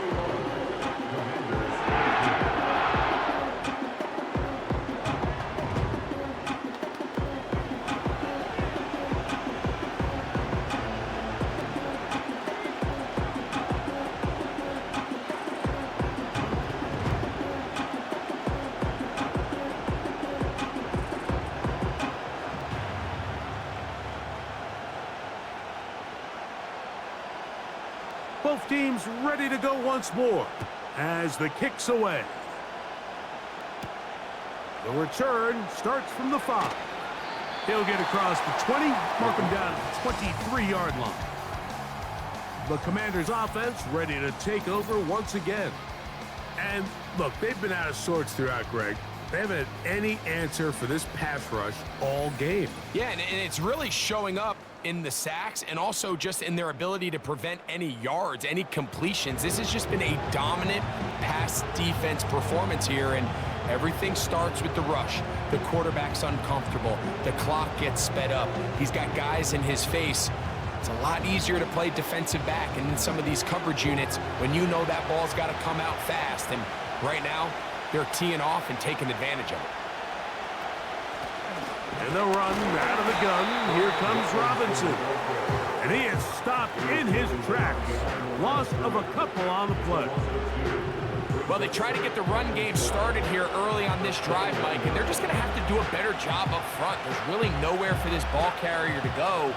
Both teams ready to go once more as the kick's away. The return starts from the 5. He'll get across the 20, mark him down at the 23-yard line. The Commanders' offense ready to take over once again. And look, they've been out of sorts throughout, Greg. They haven't had any answer for this pass rush all game. Yeah, and it's really showing up in the sacks and also just in their ability to prevent any yards, any completions. This has just been a dominant pass defense performance here, and everything starts with the rush. The quarterback's uncomfortable. The clock gets sped up. He's got guys in his face. It's a lot easier to play defensive back and in some of these coverage units when you know that ball's got to come out fast. And right now, they're teeing off and taking advantage of it. And they'll run out of the gun. Here comes Robinson. And he is stopped in his tracks. Loss of a couple on the play. Well, they try to get the run game started here early on this drive, Mike, and they're just going to have to do a better job up front. There's really nowhere for this ball carrier to go.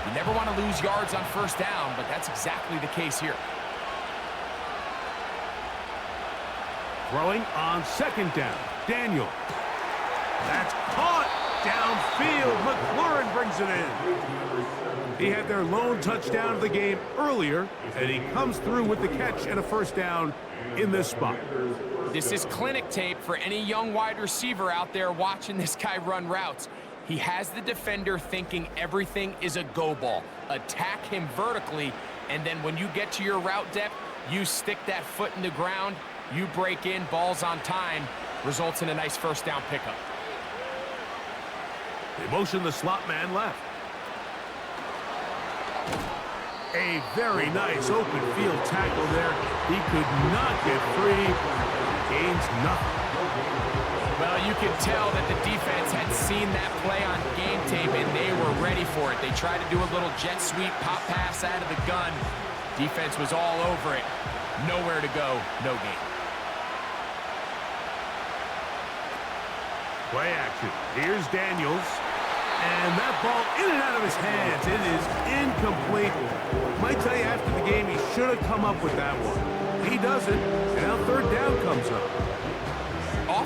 You never want to lose yards on first down, but that's exactly the case here. Throwing on 2nd down. Daniel. That's caught downfield. McLaurin brings it in. He had their lone touchdown of the game earlier, and he comes through with the catch and a 1st down in this spot. This is clinic tape for any young wide receiver out there watching this guy run routes. He has the defender thinking everything is a go ball. Attack him vertically, and then when you get to your route depth, you stick that foot in the ground, you break in, balls on time, results in a nice 1st down pickup. They motion the slot man left. A very nice open field tackle there. He could not get free. Gains nothing. Well, you can tell that the defense had seen that play on game tape, and they were ready for it. They tried to do a little jet sweep, pop pass out of the gun. Defense was all over it. Nowhere to go, no gain. Play action. Here's Daniels. And that ball in and out of his hands. It is incomplete. Might tell you after the game he should have come up with that one. He doesn't, and now 3rd down comes up.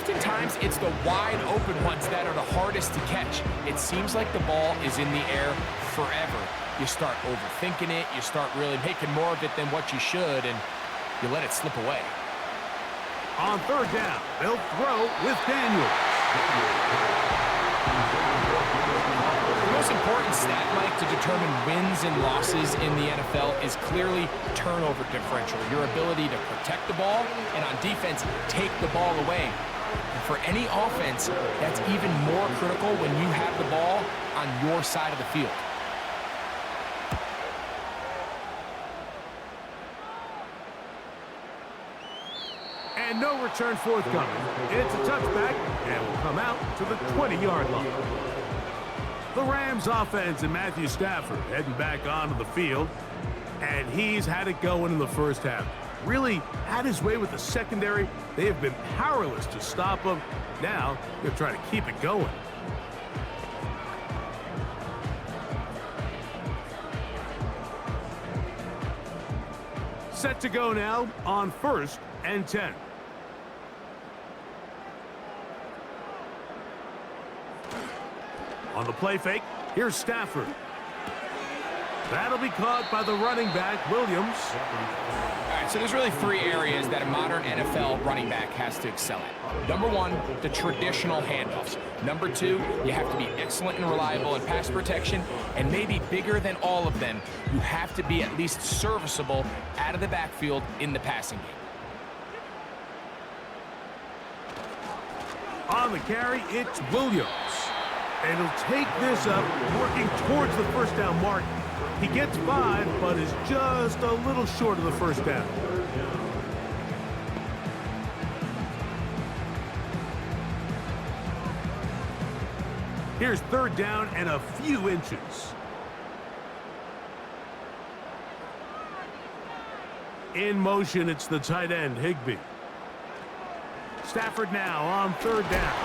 oftentimes it's the wide open ones that are the hardest to catch. It seems like the ball is in the air forever. You start overthinking it, you start really making more of it than what you should, and you let it slip away. On third down, they'll throw with Daniels. The most important stat, Mike, to determine wins and losses in the NFL is clearly turnover differential, your ability to protect the ball, and on defense, take the ball away. And for any offense, that's even more critical when you have the ball on your side of the field. And no return forthcoming. It's a touchback, and will come out to the 20-yard line. The Rams offense and Matthew Stafford heading back onto the field, and he's had it going in the first half. Really had his way with the secondary. They have been powerless to stop him. Now he'll try to keep it going. Set to go now on 1st and 10. On the play fake, here's Stafford. That'll be caught by the running back, Williams. All right, so there's really 3 areas that a modern NFL running back has to excel at. Number 1, the traditional handoffs. Number 2, you have to be excellent and reliable in pass protection. And maybe bigger than all of them, you have to be at least serviceable out of the backfield in the passing game. On the carry, it's Williams. And he'll take this up, working towards the first down mark. He gets 5, but is just a little short of the first down. Here's 3rd down and a few inches. In motion, it's the tight end, Higbee. Stafford now on 3rd down.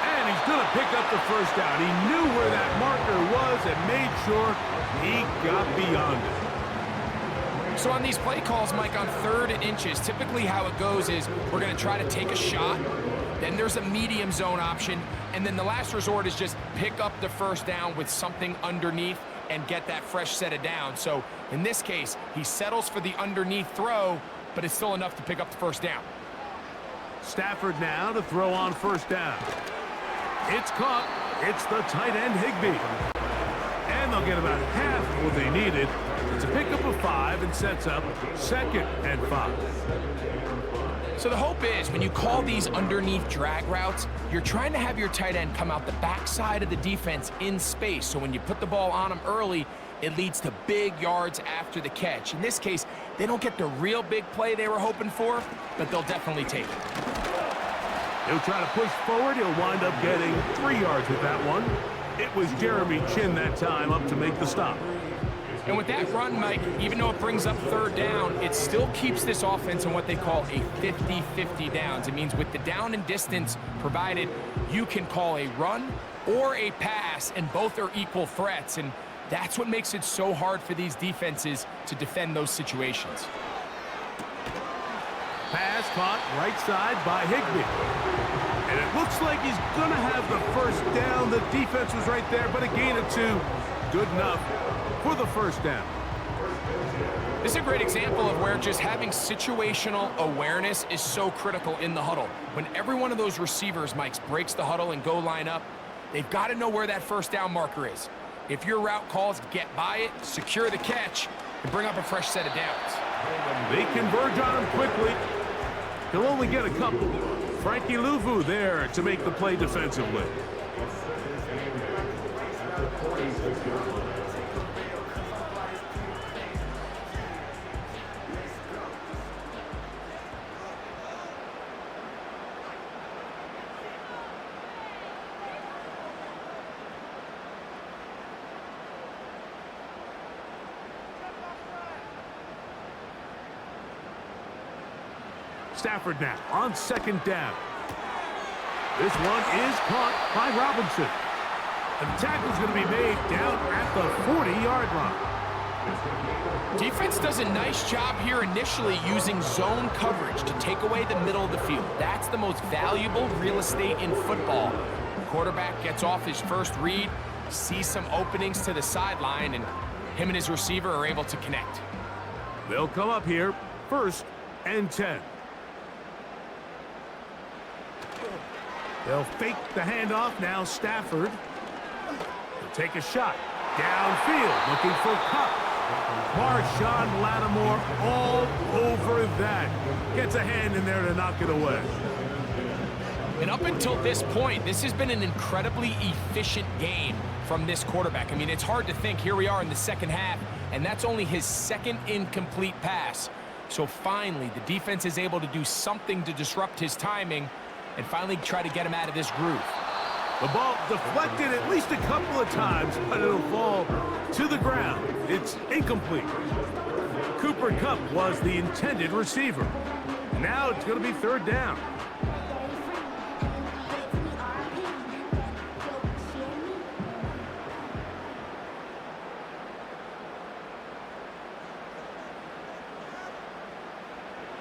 And he's going to pick up the first down. He knew where that marker was and made sure he got beyond it. So on these play calls, Mike, on 3rd and inches, typically how it goes is we're going to try to take a shot, then there's a medium zone option, and then the last resort is just pick up the first down with something underneath and get that fresh set of downs. So in this case, he settles for the underneath throw, but it's still enough to pick up the first down. Stafford now to throw on 1st down. It's caught. It's the tight end, Higbee. And they'll get about half what they needed. It's a pickup of 5 and sets up 2nd and 5. So the hope is when you call these underneath drag routes, you're trying to have your tight end come out the backside of the defense in space. So when you put the ball on him early, it leads to big yards after the catch. In this case, they don't get the real big play they were hoping for, but they'll definitely take it. He'll try to push forward. He'll wind up getting 3 yards with that one. It was Jeremy Chin that time up to make the stop. And with that run, Mike, even though it brings up 3rd down, it still keeps this offense in what they call a 50-50 downs. It means with the down and distance provided, you can call a run or a pass, and both are equal threats. And that's what makes it so hard for these defenses to defend those situations. Pass caught right side by Higbee. And it looks like he's going to have the first down. The defense was right there, but a gain of 2. Good enough for the first down. This is a great example of where just having situational awareness is so critical in the huddle. When every one of those receivers, Mike, breaks the huddle and go line up, they've got to know where that first down marker is. If your route calls, get by it, secure the catch, and bring up a fresh set of downs. They converge on him quickly. He'll only get a couple. Frankie Louvu there to make the play defensively. Stafford now on 2nd down. This one is caught by Robinson. And the tackle's going to be made down at the 40-yard line. Defense does a nice job here initially using zone coverage to take away the middle of the field. That's the most valuable real estate in football. The quarterback gets off his first read, sees some openings to the sideline, and him and his receiver are able to connect. They'll come up here, 1st and 10. They'll fake the handoff. Now Stafford. He'll take a shot. Downfield, looking for Cup. Marshawn Lattimore all over that. Gets a hand in there to knock it away. And up until this point, this has been an incredibly efficient game from this quarterback. I mean, it's hard to think. Here we are in the second half, and that's only his second incomplete pass. So finally, the defense is able to do something to disrupt his timing and finally try to get him out of this groove. The ball deflected at least a couple of times, but it'll fall to the ground. It's incomplete. Cooper Kupp was the intended receiver. Now it's going to be 3rd down.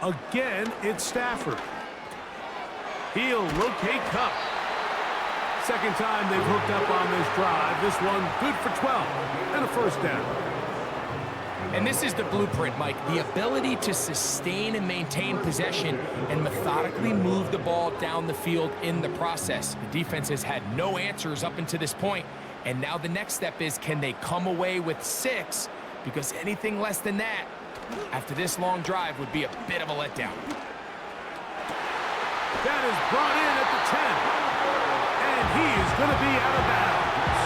Again, it's Stafford. He'll locate Kupp. Second time they've hooked up on this drive. This one good for 12 and a 1st down. And this is the blueprint, Mike. The ability to sustain and maintain possession and methodically move the ball down the field in the process. The defense has had no answers up until this point, and now the next step is, can they come away with 6? Because anything less than that, after this long drive, would be a bit of a letdown. That is brought in at the 10. And he is going to be out of bounds.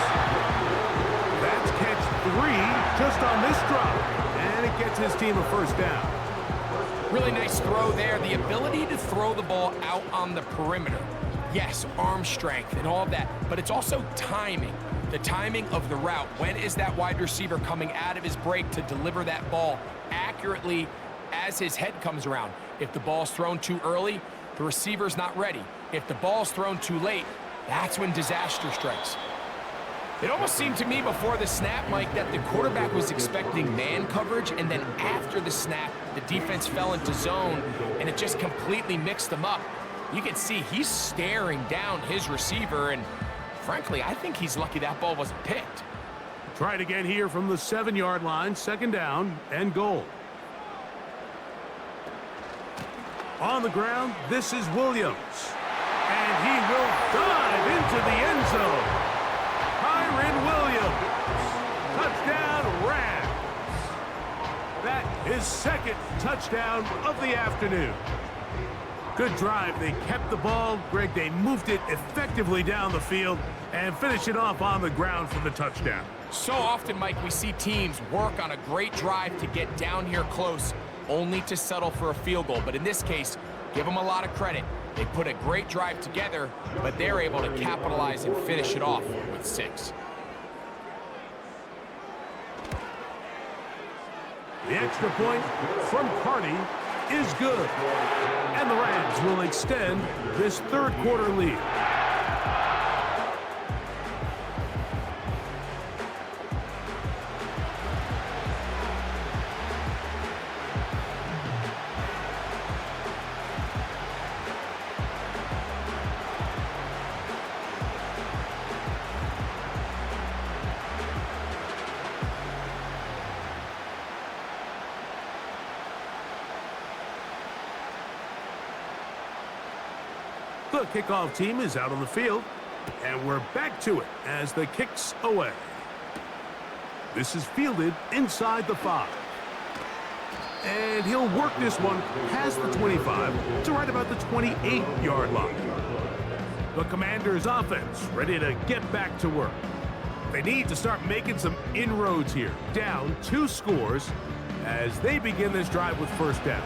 That's catch 3 just on this drop. And it gets his team a 1st down. Really nice throw there. The ability to throw the ball out on the perimeter. Yes, arm strength and all of that, but it's also timing. The timing of the route. When is that wide receiver coming out of his break to deliver that ball accurately as his head comes around? If the ball's thrown too early, the receiver's not ready. If the ball's thrown too late, that's when disaster strikes. It almost seemed to me before the snap, Mike, that the quarterback was expecting man coverage, and then after the snap, the defense fell into zone, and it just completely mixed them up. You can see he's staring down his receiver, and frankly, I think he's lucky that ball wasn't picked. Try it again here from the 7-yard line, 2nd down and goal. On the ground, this is Williams. And he will dive into the end zone. Kyren Williams. Touchdown, Rams. That is 2nd touchdown of the afternoon. Good drive. They kept the ball. Greg, they moved it effectively down the field and finish it off on the ground for the touchdown. So often, Mike, we see teams work on a great drive to get down here close, only to settle for a field goal. But in this case, give them a lot of credit. They put a great drive together, but they're able to capitalize and finish it off with 6. The extra point from Carney is good. And the Rams will extend this 3rd quarter lead. The kickoff team is out on the field, and we're back to it as the kick's away. This is fielded inside the 5. And he'll work this one past the 25 to right about the 28-yard line. The Commanders' offense ready to get back to work. They need to start making some inroads here, down 2 scores as they begin this drive with 1st down.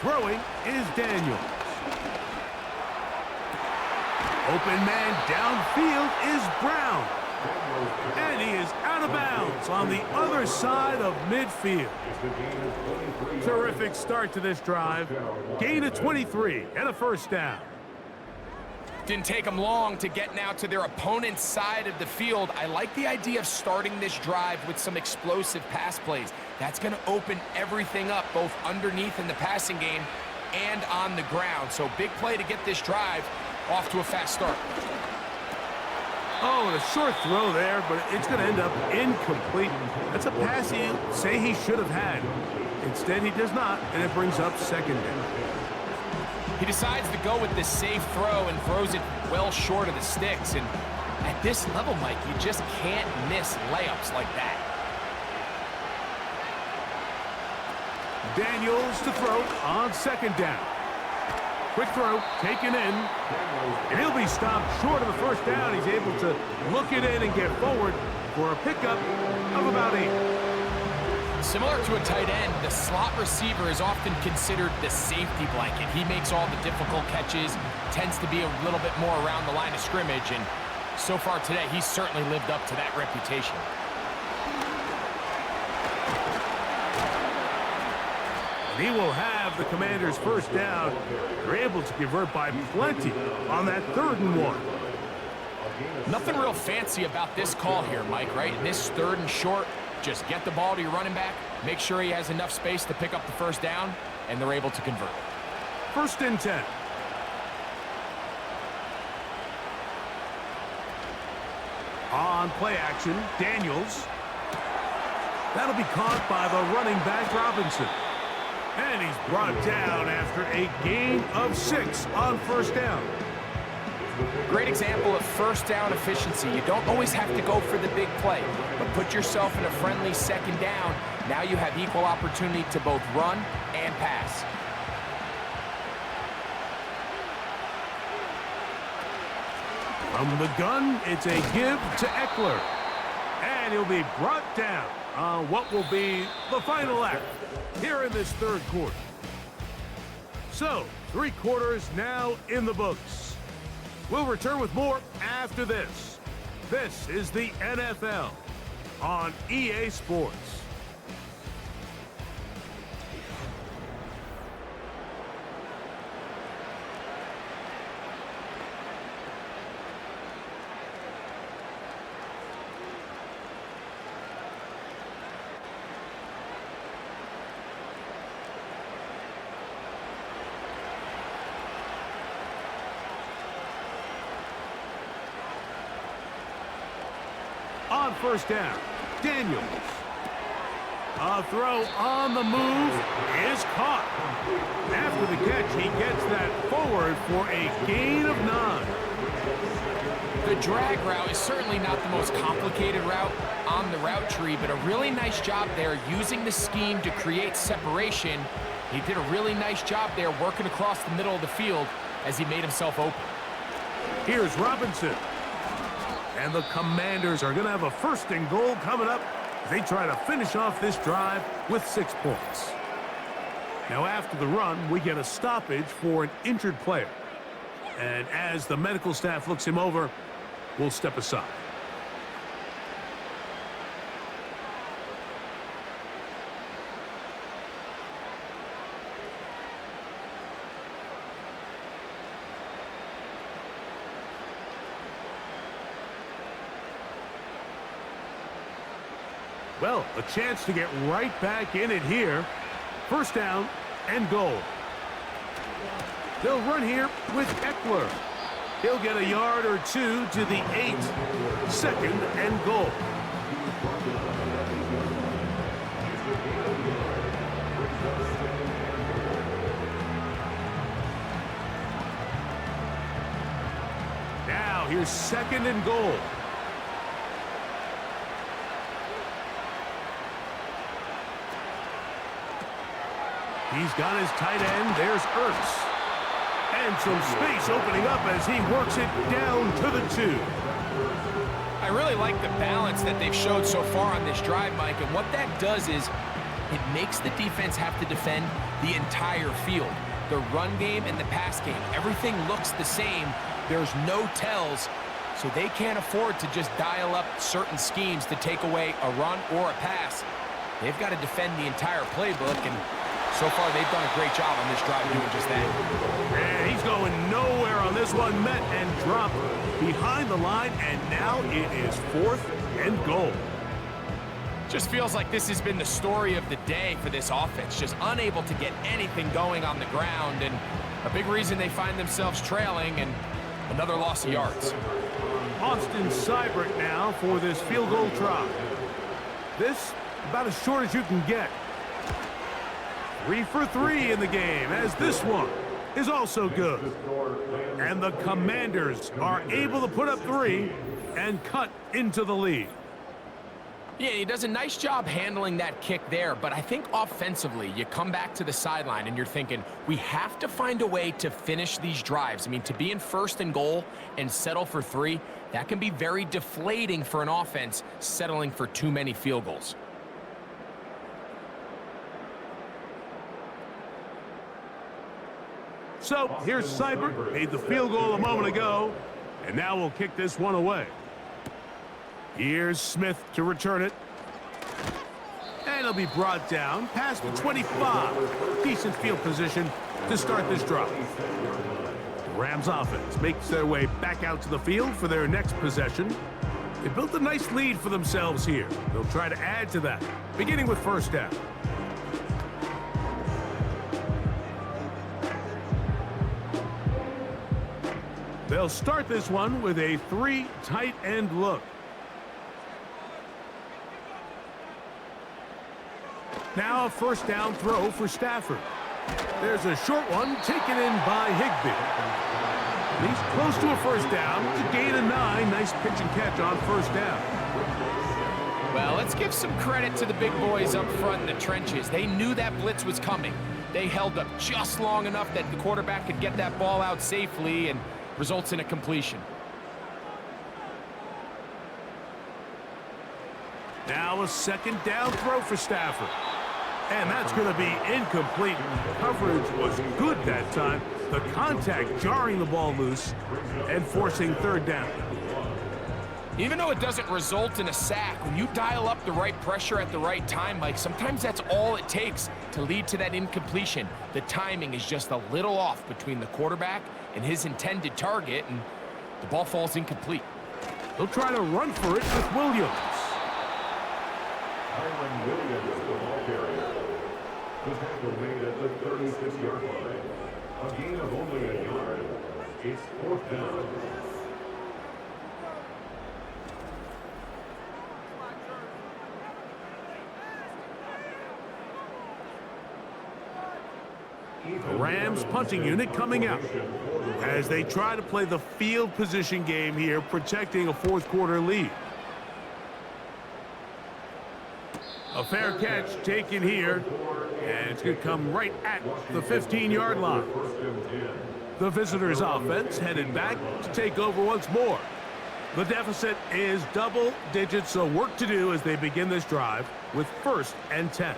Throwing is Daniels. Open man downfield is Brown. And he is out of bounds on the other side of midfield. Terrific start to this drive. Gain of 23 and a first down. Didn't take them long to get now to their opponent's side of the field. I like the idea of starting this drive with some explosive pass plays. That's going to open everything up, both underneath in the passing game and on the ground. So big play to get this drive off to a fast start. Oh, and a short throw there, but it's going to end up incomplete. That's a pass he'd say he should have had. Instead, he does not, and it brings up second down. He decides to go with this safe throw and throws it well short of the sticks. And at this level, Mike, you just can't miss layups like that. Daniels to throw on second down. Quick throw, taken in, and he'll be stopped short of the first down. He's able to look it in and get forward for a pickup of about 8. Similar to a tight end, the slot receiver is often considered the safety blanket. He makes all the difficult catches, tends to be a little bit more around the line of scrimmage, and so far today, he's certainly lived up to that reputation. And he will have the Commanders' first down. They're able to convert by plenty on that 3rd and 1. Nothing real fancy about this call here, Mike, right? In this 3rd and short, just get the ball to your running back, make sure he has enough space to pick up the first down, and they're able to convert. 1st and 10. On play action, Daniels. That'll be caught by the running back, Robinson. And he's brought down after a gain of 6 on first down. Great example of first down efficiency. You don't always have to go for the big play, but put yourself in a friendly second down. Now you have equal opportunity to both run and pass. From the gun, it's a give to Eckler. And he'll be brought down on what will be the final act here in this 3rd quarter. So, 3 quarters now in the books. We'll return with more after this. This is the NFL on EA Sports. On first down, Daniels. A throw on the move is caught. After the catch, he gets that forward for a gain of 9. The drag route is certainly not the most complicated route on the route tree, but a really nice job there using the scheme to create separation. He did a really nice job there working across the middle of the field as he made himself open. Here's Robinson. And the Commanders are going to have a 1st and goal coming up as they try to finish off this drive with 6 points. Now, after the run, we get a stoppage for an injured player. And as the medical staff looks him over, we'll step aside. Well, a chance to get right back in it here. 1st down and goal. They'll run here with Eckler. He'll get a yard or 2 to the 8. 2nd and goal. Now here's 2nd and goal. He's got his tight end. There's Ertz. And some space opening up as he works it down to the 2. I really like the balance that they've showed so far on this drive, Mike, and what that does is it makes the defense have to defend the entire field. The run game and the pass game, everything looks the same. There's no tells so they can't afford to just dial up certain schemes to take away a run or a pass. They've got to defend the entire playbook, and so far they've done a great job on this drive doing just that. And he's going nowhere on this one. Met and dropped behind the line, and now it is 4th and goal. Just feels like this has been the story of the day for this offense, just unable to get anything going on the ground, and a big reason they find themselves trailing and another loss of yards. Austin Seibert now for this field goal try. This about as short as you can get. 3 for 3 in the game, as this one is also good. And the Commanders are able to put up 3 and cut into the lead. Yeah, he does a nice job handling that kick there, but I think offensively, you come back to the sideline and you're thinking, we have to find a way to finish these drives. I mean, to be in 1st and goal and settle for 3, that can be very deflating for an offense settling for too many field goals. So here's Seibert, made the field goal a moment ago, and now we'll kick this one away. Here's Smith to return it. And it'll be brought down past the 25. Decent field position to start this drive. The Rams offense makes their way back out to the field for their next possession. They built a nice lead for themselves here. They'll try to add to that, beginning with 1st down. They'll start this one with a 3 tight end look. Now a 1st down throw for Stafford. There's a short one taken in by Higbee. He's close to a 1st down to gain a 9. Nice pitch and catch on 1st down. Well, let's give some credit to the big boys up front in the trenches. They knew that blitz was coming. They held up just long enough that the quarterback could get that ball out safely and results in a completion. Now a 2nd down throw for Stafford. And that's going to be incomplete. Coverage was good that time. The contact jarring the ball loose and forcing 3rd down. Even though it doesn't result in a sack, when you dial up the right pressure at the right time, Mike, sometimes that's all it takes to lead to that incompletion. The timing is just a little off between the quarterback and his intended target, and the ball falls incomplete. They'll try to run for it with Williams. The tackle made at the 36-yard line. A gain of only a yard. It's 4th down. The Rams punting unit coming out as they try to play the field position game here, protecting a 4th quarter lead. A fair catch taken here, and it's going to come right at the 15-yard line. The visitors' offense headed back to take over once more. The deficit is double digits, so work to do as they begin this drive with 1st and 10.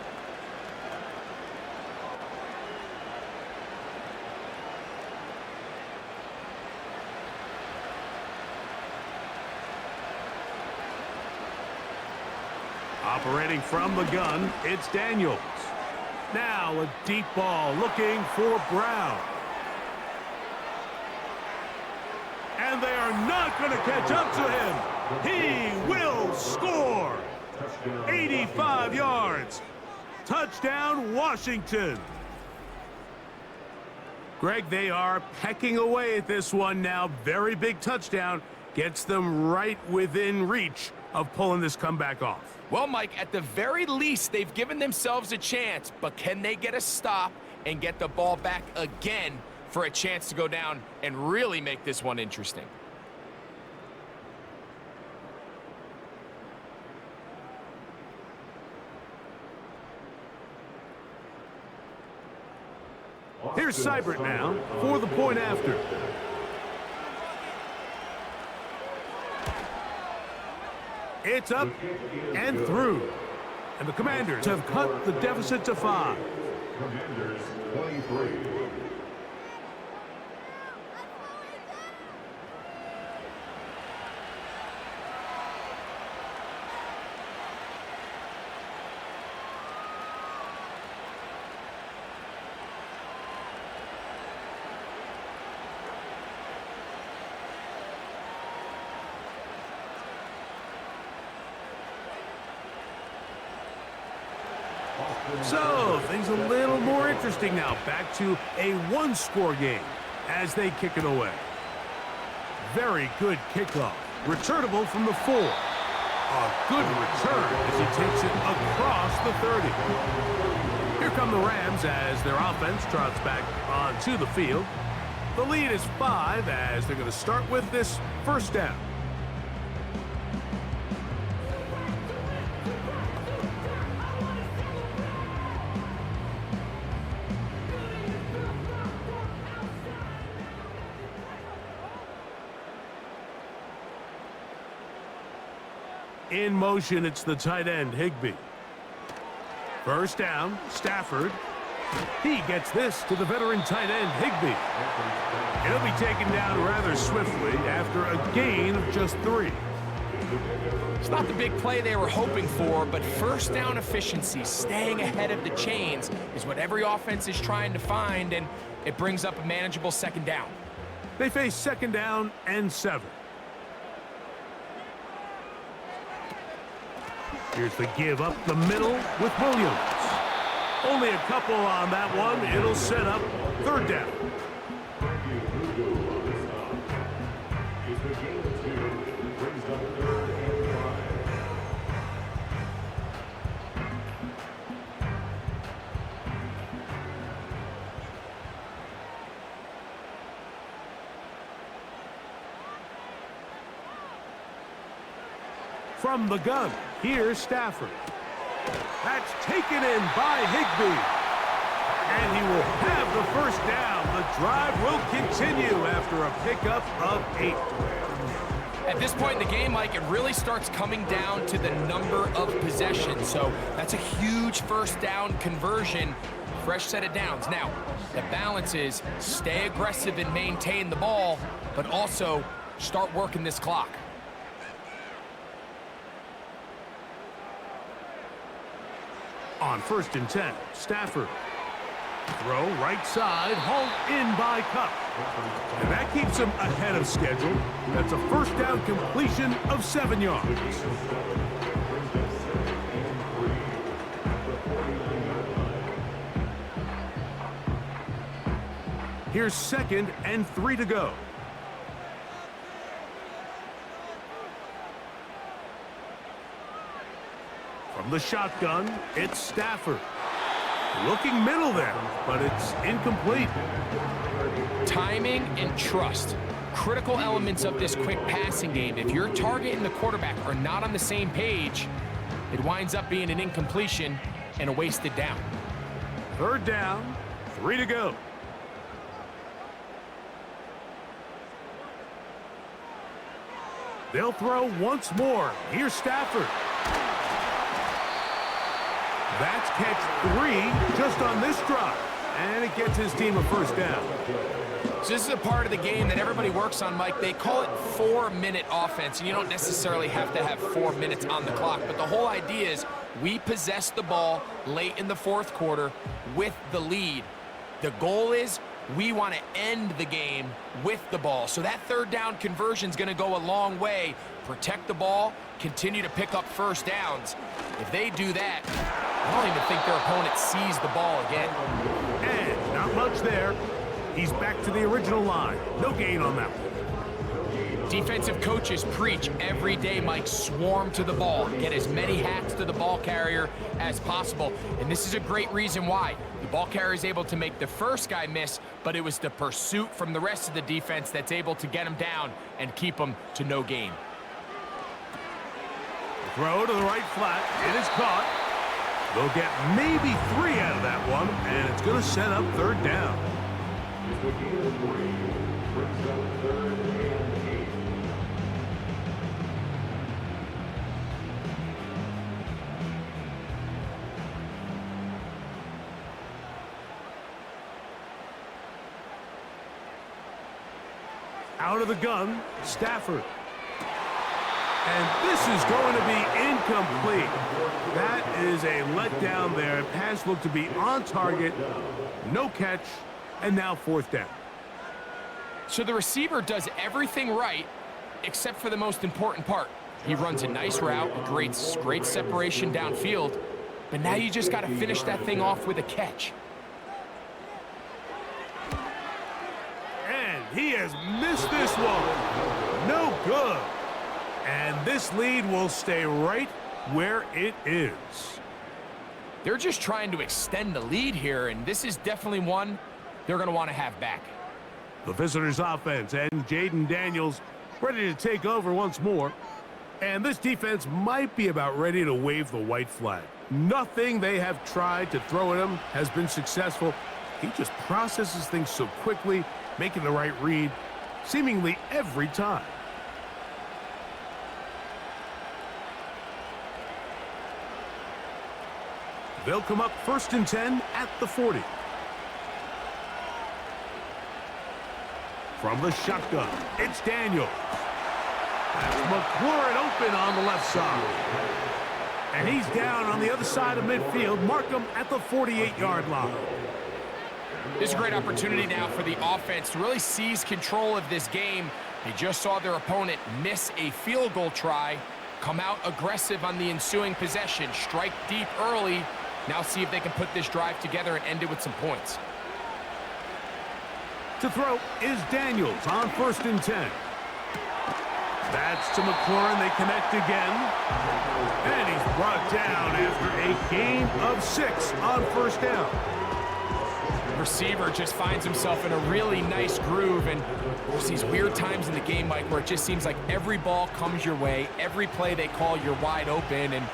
Operating from the gun, it's Daniels. Now a deep ball looking for Brown. And they are not going to catch up to him. He will score. 85 yards. Touchdown, Washington. Greg, they are pecking away at this one now. Very big touchdown. Gets them right within reach of pulling this comeback off. Well, Mike, at the very least, they've given themselves a chance, but can they get a stop and get the ball back again for a chance to go down and really make this one interesting? Here's Seibert now for the point after. It's up and through. And the Commanders have cut the deficit to 5. Commanders 23. So, things a little more interesting now. Back to a one-score game as they kick it away. Very good kickoff. Returnable from the 4. A good return as he takes it across the 30. Here come the Rams as their offense trots back onto the field. The lead is 5 as they're going to start with this first down. In motion, it's the tight end, Higbee. First down, Stafford. He gets this to the veteran tight end, Higbee. He'll be taken down rather swiftly after a gain of just 3. It's not the big play they were hoping for, but first down efficiency, staying ahead of the chains, is what every offense is trying to find, and it brings up a manageable second down. They face second down and 7. Here's the give up the middle with Williams. Only a couple on that one. It'll set up third down. From the gun, here's Stafford. That's taken in by Higbee. And he will have the first down. The drive will continue after a pickup of 8. At this point in the game, Mike, it really starts coming down to the number of possessions. So that's a huge first down conversion. Fresh set of downs. Now, the balance is stay aggressive and maintain the ball, but also start working this clock. On first and 10, Stafford. Throw right side, hauled in by Cup. And that keeps him ahead of schedule. That's a first down completion of 7 yards. Here's second and 3 to go. From the shotgun, it's Stafford. Looking middle there, but it's incomplete. Timing and trust, critical elements of this quick passing game. If your target and the quarterback are not on the same page, it winds up being an incompletion and a wasted down. Third down, 3 to go. They'll throw once more. Here's Stafford. That's catch 3 just on this drive. And it gets his team a first down. So this is a part of the game that everybody works on, Mike. They call it 4-minute offense, and you don't necessarily have to have 4 minutes on the clock. But the whole idea is we possess the ball late in the fourth quarter with the lead. The goal is we want to end the game with the ball. So that third down conversion is going to go a long way. Protect the ball, continue to pick up first downs. If they do that, I don't even think their opponent sees the ball again. And not much there. He's back to the original line. No gain on that one. Defensive coaches preach every day, Mike, swarm to the ball. Get as many hats to the ball carrier as possible. And this is a great reason why. The ball carrier is able to make the first guy miss, but it was the pursuit from the rest of the defense that's able to get him down and keep him to no gain. Throw to the right flat. It is caught. They'll get maybe 3 out of that one, and it's going to set up third down. Out of the gun, Stafford. And this is going to be incomplete. That is a letdown there. Pass looked to be on target. No catch. And now fourth down. So the receiver does everything right except for the most important part. He runs a nice route, great separation downfield, but now you just got to finish that thing off with a catch. And he has missed this one. No good. And this lead will stay right where it is. They're just trying to extend the lead here, and this is definitely one they're going to want to have back. The visitors' offense and Jaden Daniels ready to take over once more. And this defense might be about ready to wave the white flag. Nothing they have tried to throw at him has been successful. He just processes things so quickly, making the right read seemingly every time. They'll come up 1st and 10 at the 40. From the shotgun, it's Daniels. That's McLaurin open on the left side. And he's down on the other side of midfield. Mark him at the 48-yard line. This is a great opportunity now for the offense to really seize control of this game. They just saw their opponent miss a field goal try, come out aggressive on the ensuing possession, strike deep early. Now see if they can put this drive together and end it with some points. To throw is Daniels on 1st and 10. That's to McLaurin. They connect again. And he's brought down after a gain of 6 on 1st down. Receiver just finds himself in a really nice groove, and there's these weird times in the game, Mike, where it just seems like every ball comes your way, every play they call you're wide open, and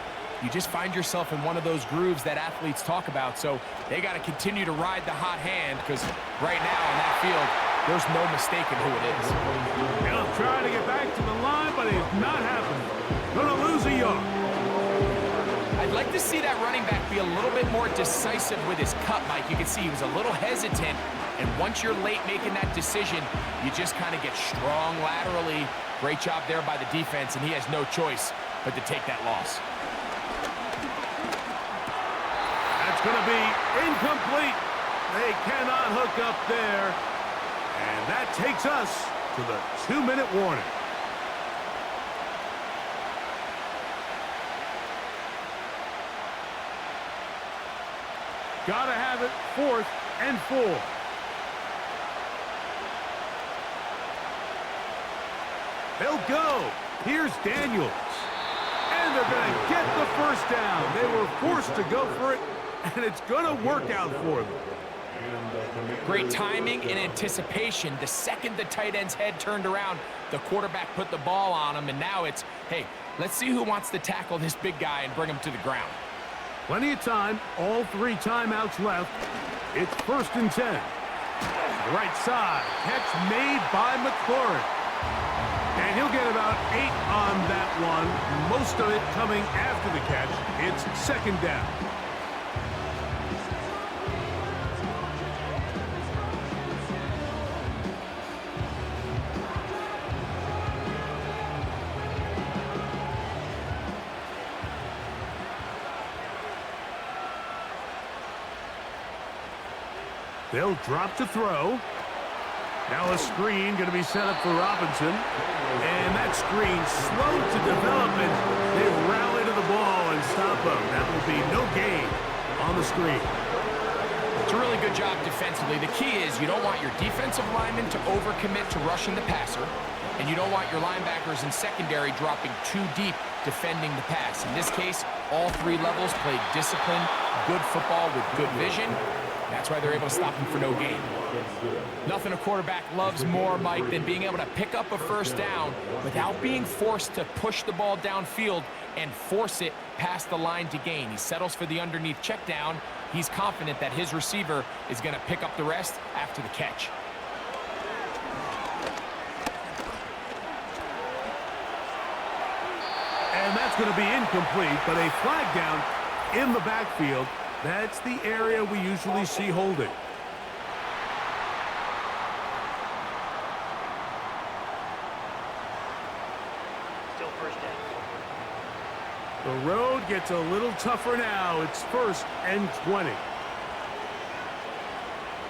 you just find yourself in one of those grooves that athletes talk about. So they got to continue to ride the hot hand, because right now on that field, there's no mistaking who it is. He'll try to get back to the line, but it's not happening. Gonna lose a yard. I'd like to see that running back be a little bit more decisive with his cut, Mike. You can see he was a little hesitant, and once you're late making that decision, you just kind of get strong laterally. Great job there by the defense, and he has no choice but to take that loss. That's going to be incomplete. They cannot hook up there. And that takes us to the 2-minute warning. Gotta have it, 4th and 4. They'll go. Here's Daniels. And they're going to get the 1st down. They were forced to go for it, and it's going to work out for them. Great timing and anticipation. The second the tight end's head turned around, the quarterback put the ball on him, and now it's, hey, let's see who wants to tackle this big guy and bring him to the ground. Plenty of time, all 3 timeouts left. It's 1st and 10. The right side, catch made by McLaurin. And he'll get about 8 on that one, most of it coming after the catch. It's 2nd down. They'll drop to throw. Now a screen going to be set up for Robinson. And that screen slow to develop, and they rally to the ball and stop him. That will be no gain on the screen. It's a really good job defensively. The key is you don't want your defensive linemen to overcommit to rushing the passer, and you don't want your linebackers in secondary dropping too deep defending the pass. In this case, all 3 levels played disciplined, good football with good vision. That's why they're able to stop him for no gain. Nothing a quarterback loves more, Mike, than being able to pick up a 1st down without being forced to push the ball downfield and force it past the line to gain. He settles for the underneath check down. He's confident that his receiver is going to pick up the rest after the catch. And that's going to be incomplete, but a flag down in the backfield. That's the area we usually see holding. Still 1st down. The road gets a little tougher now. It's 1st and 20.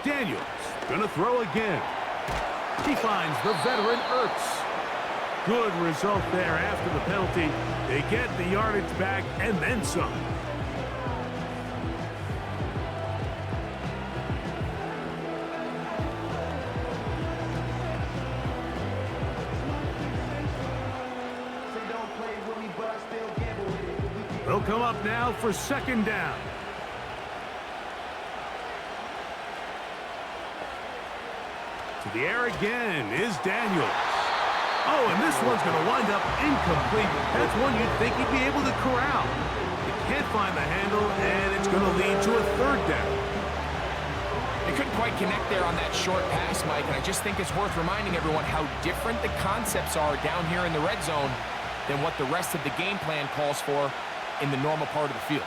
Daniels gonna throw again. He finds the veteran Ertz. Good result there after the penalty. They get the yardage back and then some. They'll come up now for second down. To the air again is Daniels. Oh, and this one's going to wind up incomplete. That's one you'd think he'd be able to corral. He can't find the handle, and it's going to lead to a third down. They couldn't quite connect there on that short pass, Mike, and I just think it's worth reminding everyone how different the concepts are down here in the red zone than what the rest of the game plan calls for in the normal part of the field.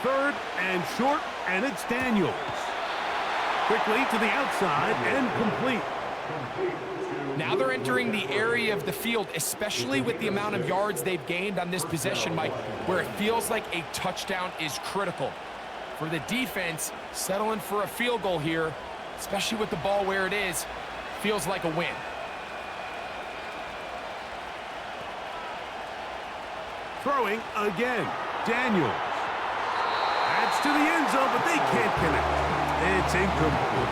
Third and short, and it's Daniels. Quickly to the outside and complete. Now they're entering the area of the field, especially with the amount of yards they've gained on this possession, Mike, where it feels like a touchdown is critical. For the defense, settling for a field goal here, especially with the ball where it is, feels like a win. Throwing again, Daniels. That's to the end zone, but they can't connect. It's incomplete.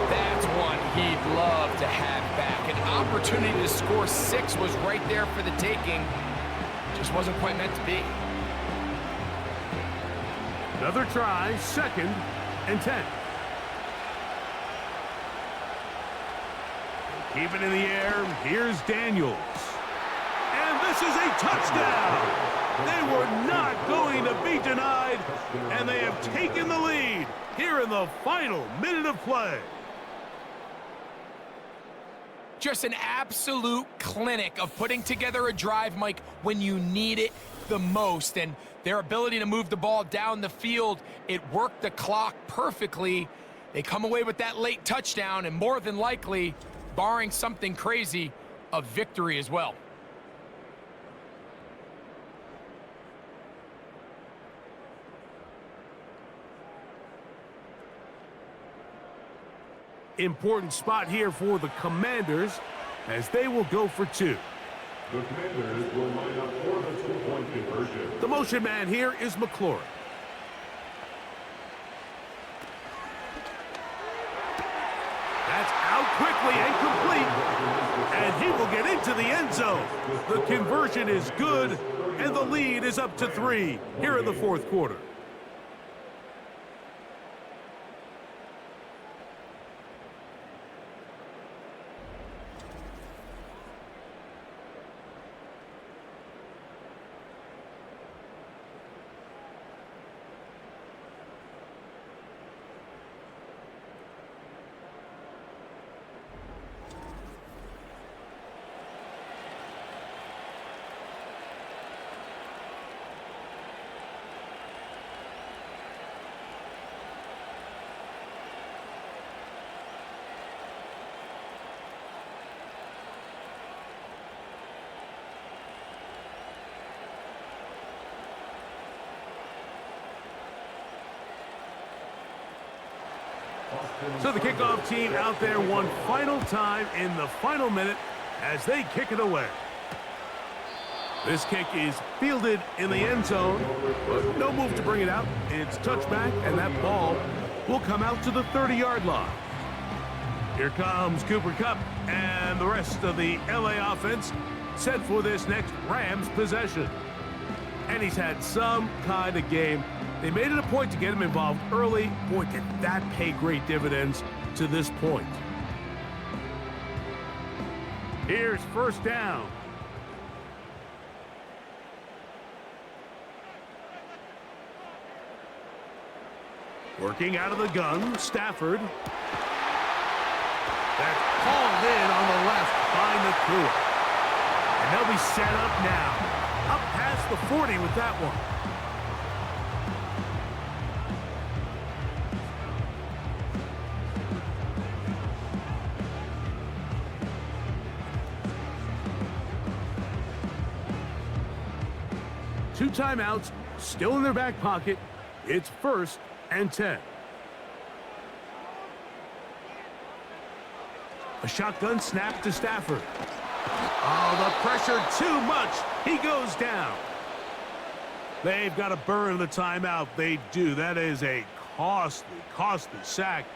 That's one he'd love to have back. An opportunity to score 6 was right there for the taking. Just wasn't quite meant to be. Another try, second and 10. Keep it in the air. Here's Daniels. And this is a touchdown. They were not going to be denied, and they have taken the lead here in the final minute of play. Just an absolute clinic of putting together a drive, Mike, when you need it the most. And their ability to move the ball down the field, it worked the clock perfectly. They come away with that late touchdown, and more than likely, barring something crazy, a victory as well. Important spot here for the Commanders as they will go for 2. The Commanders will line up for the 2-point conversion. The motion man here is McLaurin. That's out quickly and complete, and he will get into the end zone. The conversion is good, and the lead is up to 3 here in the fourth quarter. So the kickoff team out there one final time in the final minute as they kick it away. This kick is fielded in the end zone, but no move to bring it out. It's touchback, and that ball will come out to the 30-yard line. Here comes Cooper Kupp and the rest of the LA offense set for this next Rams possession. And he's had some kind of game. They made it a point to get him involved early. Boy, did that pay great dividends to this point. Here's first down. Working out of the gun, Stafford. That's hauled in on the left by Nakua. And they'll be set up now. Up past the 40 with that one. Two timeouts, still in their back pocket. It's first and 10. A shotgun snap to Stafford. Oh, the pressure too much. He goes down. They've got to burn the timeout. They do. That is a costly sack.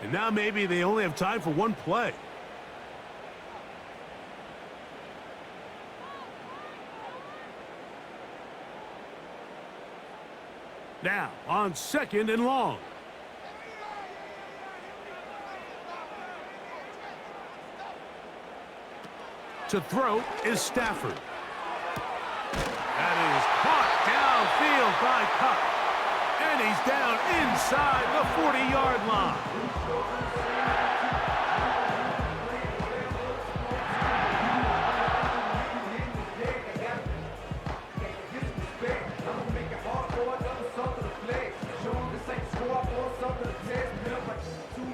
And now maybe they only have time for one play. Now, on 2nd and long. To throw is Stafford. That is caught downfield by Cup. And he's down inside the 40-yard line.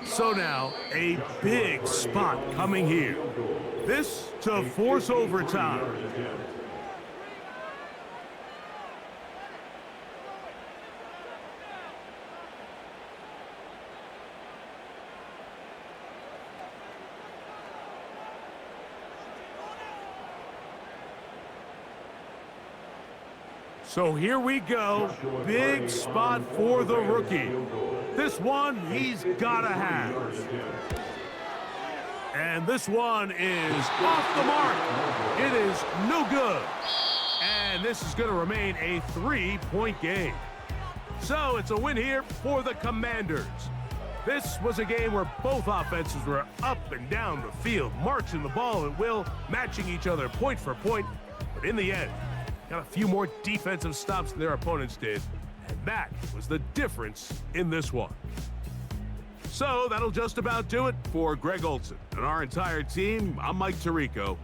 So now, a big spot coming here. This to force overtime. So here we go. Big spot for the rookie. This one he's gotta have. And this one is off the mark. It is no good. And this is going to remain a 3-point game. So it's a win here for the Commanders. This was a game where both offenses were up and down the field, marching the ball at will, matching each other point for point. But in the end, got a few more defensive stops than their opponents did. And that was the difference in this one. So that'll just about do it for Greg Olson and our entire team. I'm Mike Tirico.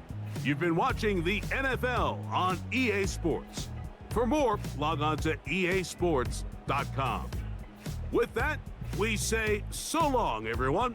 You've been watching the NFL on EA Sports. For more, log on to easports.com. With that, we say so long, everyone.